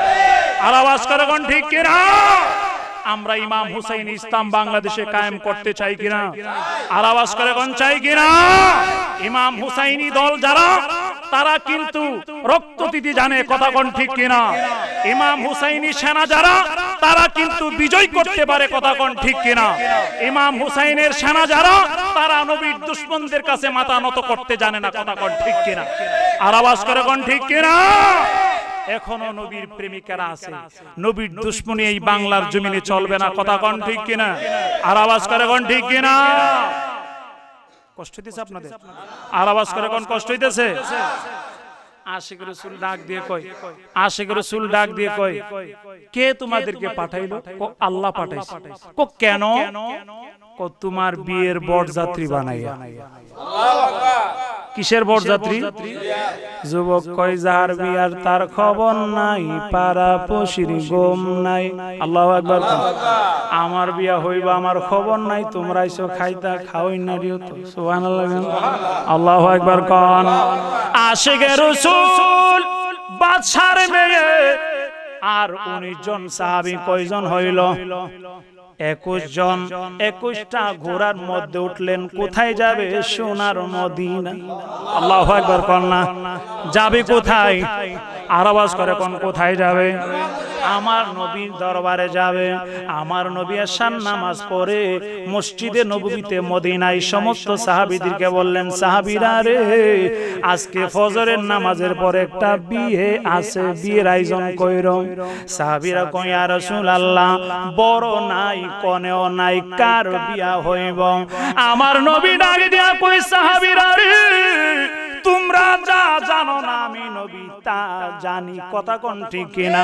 আর আওয়াজ করে কোন ঠিক কিনা? আমরা ইমাম হুসাইন ইসলাম বাংলাদেশে কায়েম করতে চাই কিনা? আর আওয়াজ করে কোন চাই কিনা? ইমাম হুসাইনি দল যারা, তারা কিন্তু রক্ত দিতে জানে। কথা কোন ঠিক কিনা? ইমাম হুসাইনি সেনা যারা, তারা কিন্তু বিজয় করতে পারে। কথা কোন ঠিক কিনা? ইমাম হুসাইনের সেনা যারা, তারা নবীর দুশমনদের কাছে মাথা নত করতে জানে না। কথা কোন ঠিক কিনা? আর আওয়াজ করে কোন ঠিক কিনা? এখনো নবীর প্রেমিকারা আছে, নবীর দুশমনী এই বাংলার জমিনে চলবে না। কথা কোন ঠিক কিনা? আর আওয়াজ করে কোন ঠিক কিনা? কষ্ট হইতেছে আপনাদের? আর আওয়াজ করে কোন কষ্ট হইতেছে? আশিকের রাসূল ডাক দিয়ে কয়, আশিকের রাসূল ডাক দিয়ে কয়, কে তোমাদেরকে পাঠাইলো? আল্লাহ পাঠাইছে। কেন? তোমার বিয়ের বরযাত্রী বানাইয়া। কিসের বরযাত্রী? যুবক কয়, যার বিয়ার তার খবর নাই, পাড়া পশির গম নাই। আল্লাহু আকবার। আমার বিয়া হইবা, আমার খবর নাই, তোমরা এসো খাইতা, খাওই না দিও তো। সুবহানাল্লাহ। আল্লাহু আকবার কোন। আশিকের রাসূল বাদশার মেয়ে আর 19 জন সাহাবী কয়জন হইল? 21 জন। 21টা ঘোড়ার মধ্যে উঠলেন। কোথায় যাবে? সোনার মদিনা। আল্লাহু আকবার কোন না? যাবে কোথায়? আর আওয়াজ করে কোন কোথায় যাবে? আমার নবীর দরবারে যাবে। আমার নবী আশার নামাজ পড়ে মসজিদে নববীতে মদিনায় সমস্ত সাহাবীদেরকে বললেন, সাহাবীরা রে, আজকে ফজরের নামাজের পর একটা বিয়ে আছে, বিয়ের আয়োজন কইরো। সাহাবীরা কয়, ইয়া রাসূলুল্লাহ, বড় নাই, কনেও নাই, কার বিয়া হইব? আমার নবী ডাক দিয়া কই, সাহাবীরা রে, তোমরা যা জানো না আমি নবী তা জানি। কথা কোন ঠিক কিনা?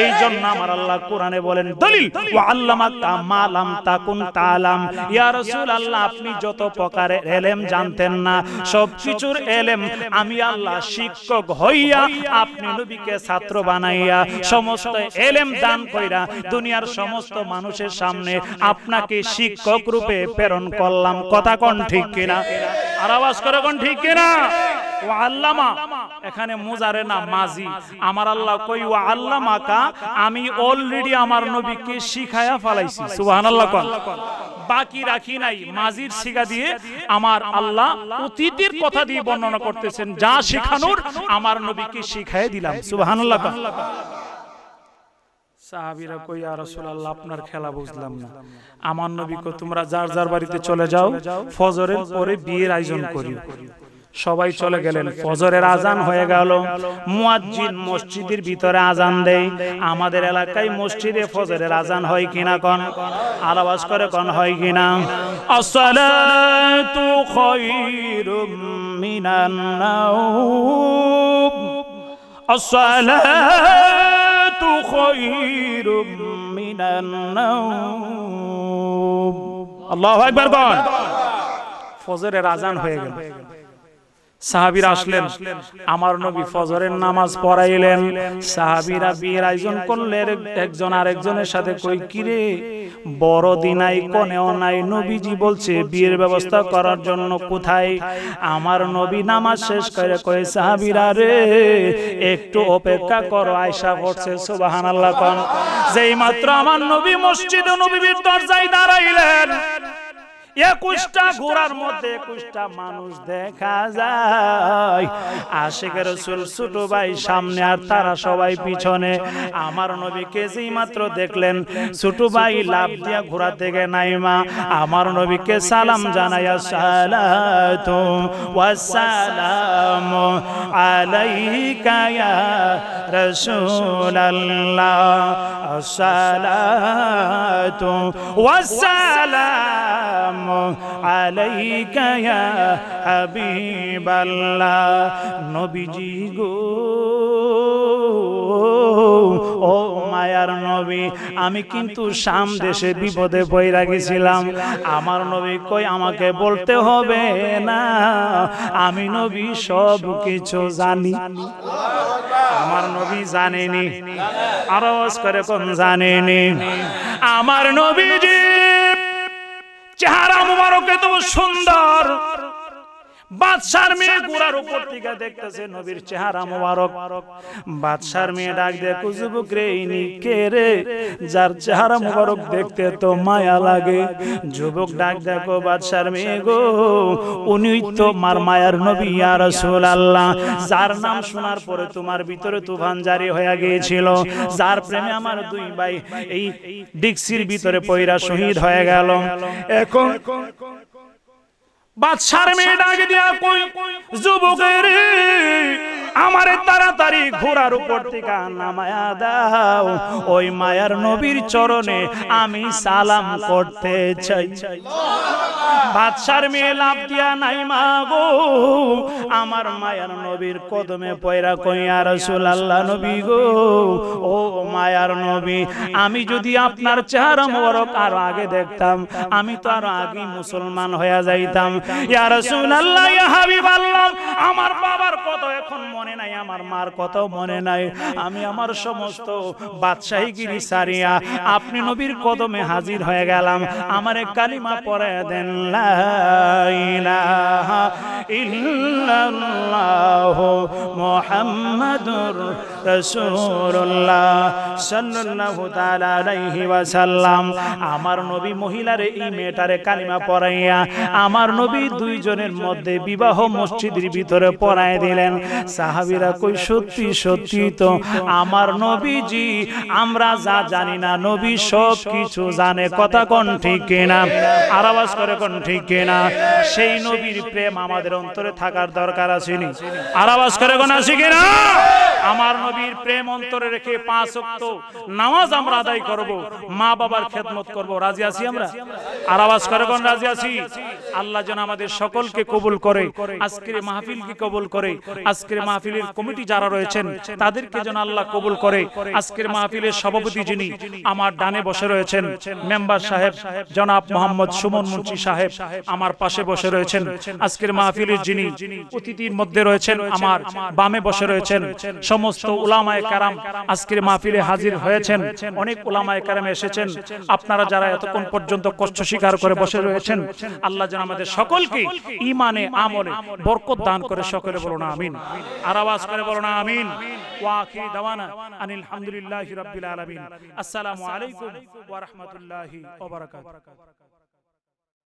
এই জন্য আমার আল্লাহ কোরআনে বলেন, দলিল ওয়া আল্লামাকা মা লাম তাকুন তাআলাম। ইয়া রাসূলুল্লাহ, আপনি যত প্রকারের ইলম জানতেন না, সবকিছুর ইলম আমি আল্লাহ শিক্ষক হইয়া আপনি নবীকে ছাত্র বানাইয়া সমস্ত ইলম দান কইরা দুনিয়ার সমস্ত মানুষের সামনে আপনাকে শিক্ষক রূপে প্রেরণ করলাম। কথা কোন ঠিক কিনা? আর আওয়াজ করে কোন ঠিক কিনা? ওয়া আল্লামা, এখানে মুজারে না মাজি। আমার আল্লাহ কই, ওয়া আল্লামাকা, আমি অলরেডি আমার নবীকে শিখায়া ফেলাইছি। সুবহানাল্লাহ কোন। বাকি রাখি নাই। মাজির শিখা দিয়ে আমার আল্লাহ অতীতের কথা দিয়ে বর্ণনা করতেছেন, যা শিখানোর আমার নবীকে শিখায় দিলাম। সুবহানাল্লাহ কোন। সাহাবীরা কই, ইয়া রাসূলুল্লাহ, আপনার খেলা বুঝলাম না। আমার নবীকে তোমরা যার যার বাড়িতে চলে যাও, ফজরের পরে বিয়ের আয়োজন করি। সবাই চলে গেলেন। ফজরের আজান হয়ে গেল, মুয়াজ্জিন মসজিদের ভিতরে আজান দেয়। আমাদের এলাকায় মসজিদে ফজরের আজান হয় কিনা কোন আওয়াজ করে কোন হয় কিনা? আসসালাতু খায়রুম মিনান নাওম, আসসালাতু খায়রুম মিনান নাওম। আল্লাহু আকবার কোন। ফজরের আজান হয়ে গেল, সাহাবীরা আসলেন, আমার নবী ফজরের নামাজ পড়াইলেন। সাহাবীরা বিয়ের আয়োজন করলেন, একজন আরেকজনের সাথে কই কিরে বড় দিনাই কোনেও নাই, নবীজি বলছে বিয়ের ব্যবস্থা করার জন্য কোথায়? আমার নবী নামাজ শেষ করে কয় সাহাবীরা রে একটু অপেক্ষা করো, আয়েশা পড়ছে সুবহানাল্লাহ কোন। যেই মাত্র আমার নবী মসজিদে নববীর দরজায় দাঁড়াইলেন, 21টা ঘোড়ার মধ্যে 21টা মানুষ দেখা যায়। আশিকের রাসূল ছোট ভাই সামনে আর তারা সবাই পিছনে। আমার নবীকে যেই মাত্র দেখলেন, ছোট ভাই লাফ দিয়া ঘোড়া থেকে নাইমা আমার নবীকে সালাম জানায়া সালাতু ওয়াসসালামু আলাইকা ইয়া রাসূলুল্লাহ, আসসালাতু ওয়াসসালাম আলাইকা ইয়া হাবিবাল্লাহ। নবীজি গো, ও মায়ার নবী, আমি কিন্তু শাম দেশে বিপদে পড়ে গেছিলাম। আমার নবী কই আমাকে বলতে হবে না, আমি নবী সব কিছু জানি। আমার নবী জানেনি, আওয়াজ করে কোন জানেনি? আমার নবীজি চেহারা মুবারক এত সুন্দর, বাদশার মেয়ে গোড়ার উপর থেকে দেখতেছে নবীর চেহারা মুবারক। বাদশার মেয়ে ডাক দিয়ে যুবক রে, ইনি কে রে যার চেহারা মুবারক দেখতে তো মায়া লাগে? যুবক ডাক দেখো বাদশার মেয়ে গো, উনি তো মার মায়ার নবী ইয়া রাসূলুল্লাহ, যার নাম শোনার পরে তোমার ভিতরে তুফান জারি হয়ে গিয়েছিল, যার প্রেমে আমার দুই ভাই এই ডিক্সির ভিতরে পয়রা শহীদ হয়ে গেল। এখন বাদশার মেয়ে ডাক দিয়া কই যুবকের আমারে তাড়াতাড়ি ঘোড়ার উপর থেকে নামায়া দাও, ওই মায়ার নবীর চরণে আমি সালাম করতে চাই। বাদশার মেয়ে লাফ দিয়া নাইমা গো আমার মায়ার নবীর কদমে পয়রা কই ইয়া রাসূলুল্লাহ, নবী গো, ও মায়ার নবী, আমি যদি আপনার চেহারা মোবারক আর আগে দেখতাম, আমি তো আর আগে মুসলমান হয়ে যাইতাম। ইয়া রাসূলুল্লাহ, ইয়া হাবিবাল্লাহ, আমার বাবার কত এখন মনে নাই, আমার মার কত মনে নাই, আমি আমার সমস্ত বাদশাহীগিরি সারিয়া আপনি নবীর কদমে হাজির হয়ে গেলাম, আমারে কালিমা পড়ায় দেন, লা ইলাহা ইল্লাল্লাহ মুহাম্মাদুর রাসূলুল্লাহ সাল্লাল্লাহু তাআলা আলাইহি ওয়াসাল্লাম। আমার নবী মহিলারে এই মেয়েটারে কালিমা পড়াইয়া আমার নবী দুইজনের মধ্যে বিবাহ মসজিদের ভিতরে পড়ায় দিলেন। সাহাবীরা কই সত্যি সত্যি তো আমার নবীজি, আমরা যা জানি না নবী সব কিছু জানে, কথা কোন ঠিক কিনা? আর আওয়াজ করে কোন ঠিক কিনা? সেই নবীর প্রেম আমাদের অন্তরে থাকার দরকার আছে নি? আর আওয়াজ করে কোন আছে কিনা? আমার নবীর প্রেম অন্তরে রেখে 5 ওয়াক্ত নামাজ আমরা আদায় করব, মা বাবার খেদমত করব, রাজি আছি আমরা? আর আওয়াজ করে কোন রাজি আছি? আল্লাহ যেন আমাদের সকলকে কবুল করে, আজকের মাহফিলকে কবুল করে, আজকের মাহফিলের কমিটি যারা রয়েছেন তাদেরকে যেন আল্লাহ কবুল করে। আজকের মাহফিলের সভাপতি যিনি আমার ডানে বসে রয়েছেন, মেম্বার সাহেব জনাব মোহাম্মদ সুমন মুন্সি সাহেব আমার পাশে বসে রয়েছেন। আজকের মাহফিলের যিনি অতিথির মধ্যে রয়েছেন আমার বামে বসে রয়েছেন। সমস্ত উলামায়ে কেরাম আজকের মাহফিলে হাজির হয়েছেন, অনেক উলামায়ে কেরাম এসেছেন। আপনারা যারা এতক্ষণ পর্যন্ত কষ্ট স্বীকার করে বসে রয়েছেন, আল্লাহ যেন আমাদের সকলকে ঈমানে আমলে বরকত দান করে, সকলে বলুন আমিন। আর আওয়াজ করে বলুন আমিন। ওয়া আখির দাওয়ানা আনিল হামদুলিল্লাহি রাব্বিল আলামিন। আসসালামু আলাইকুম ওয়া রাহমাতুল্লাহি ওয়া বারাকাতুহু।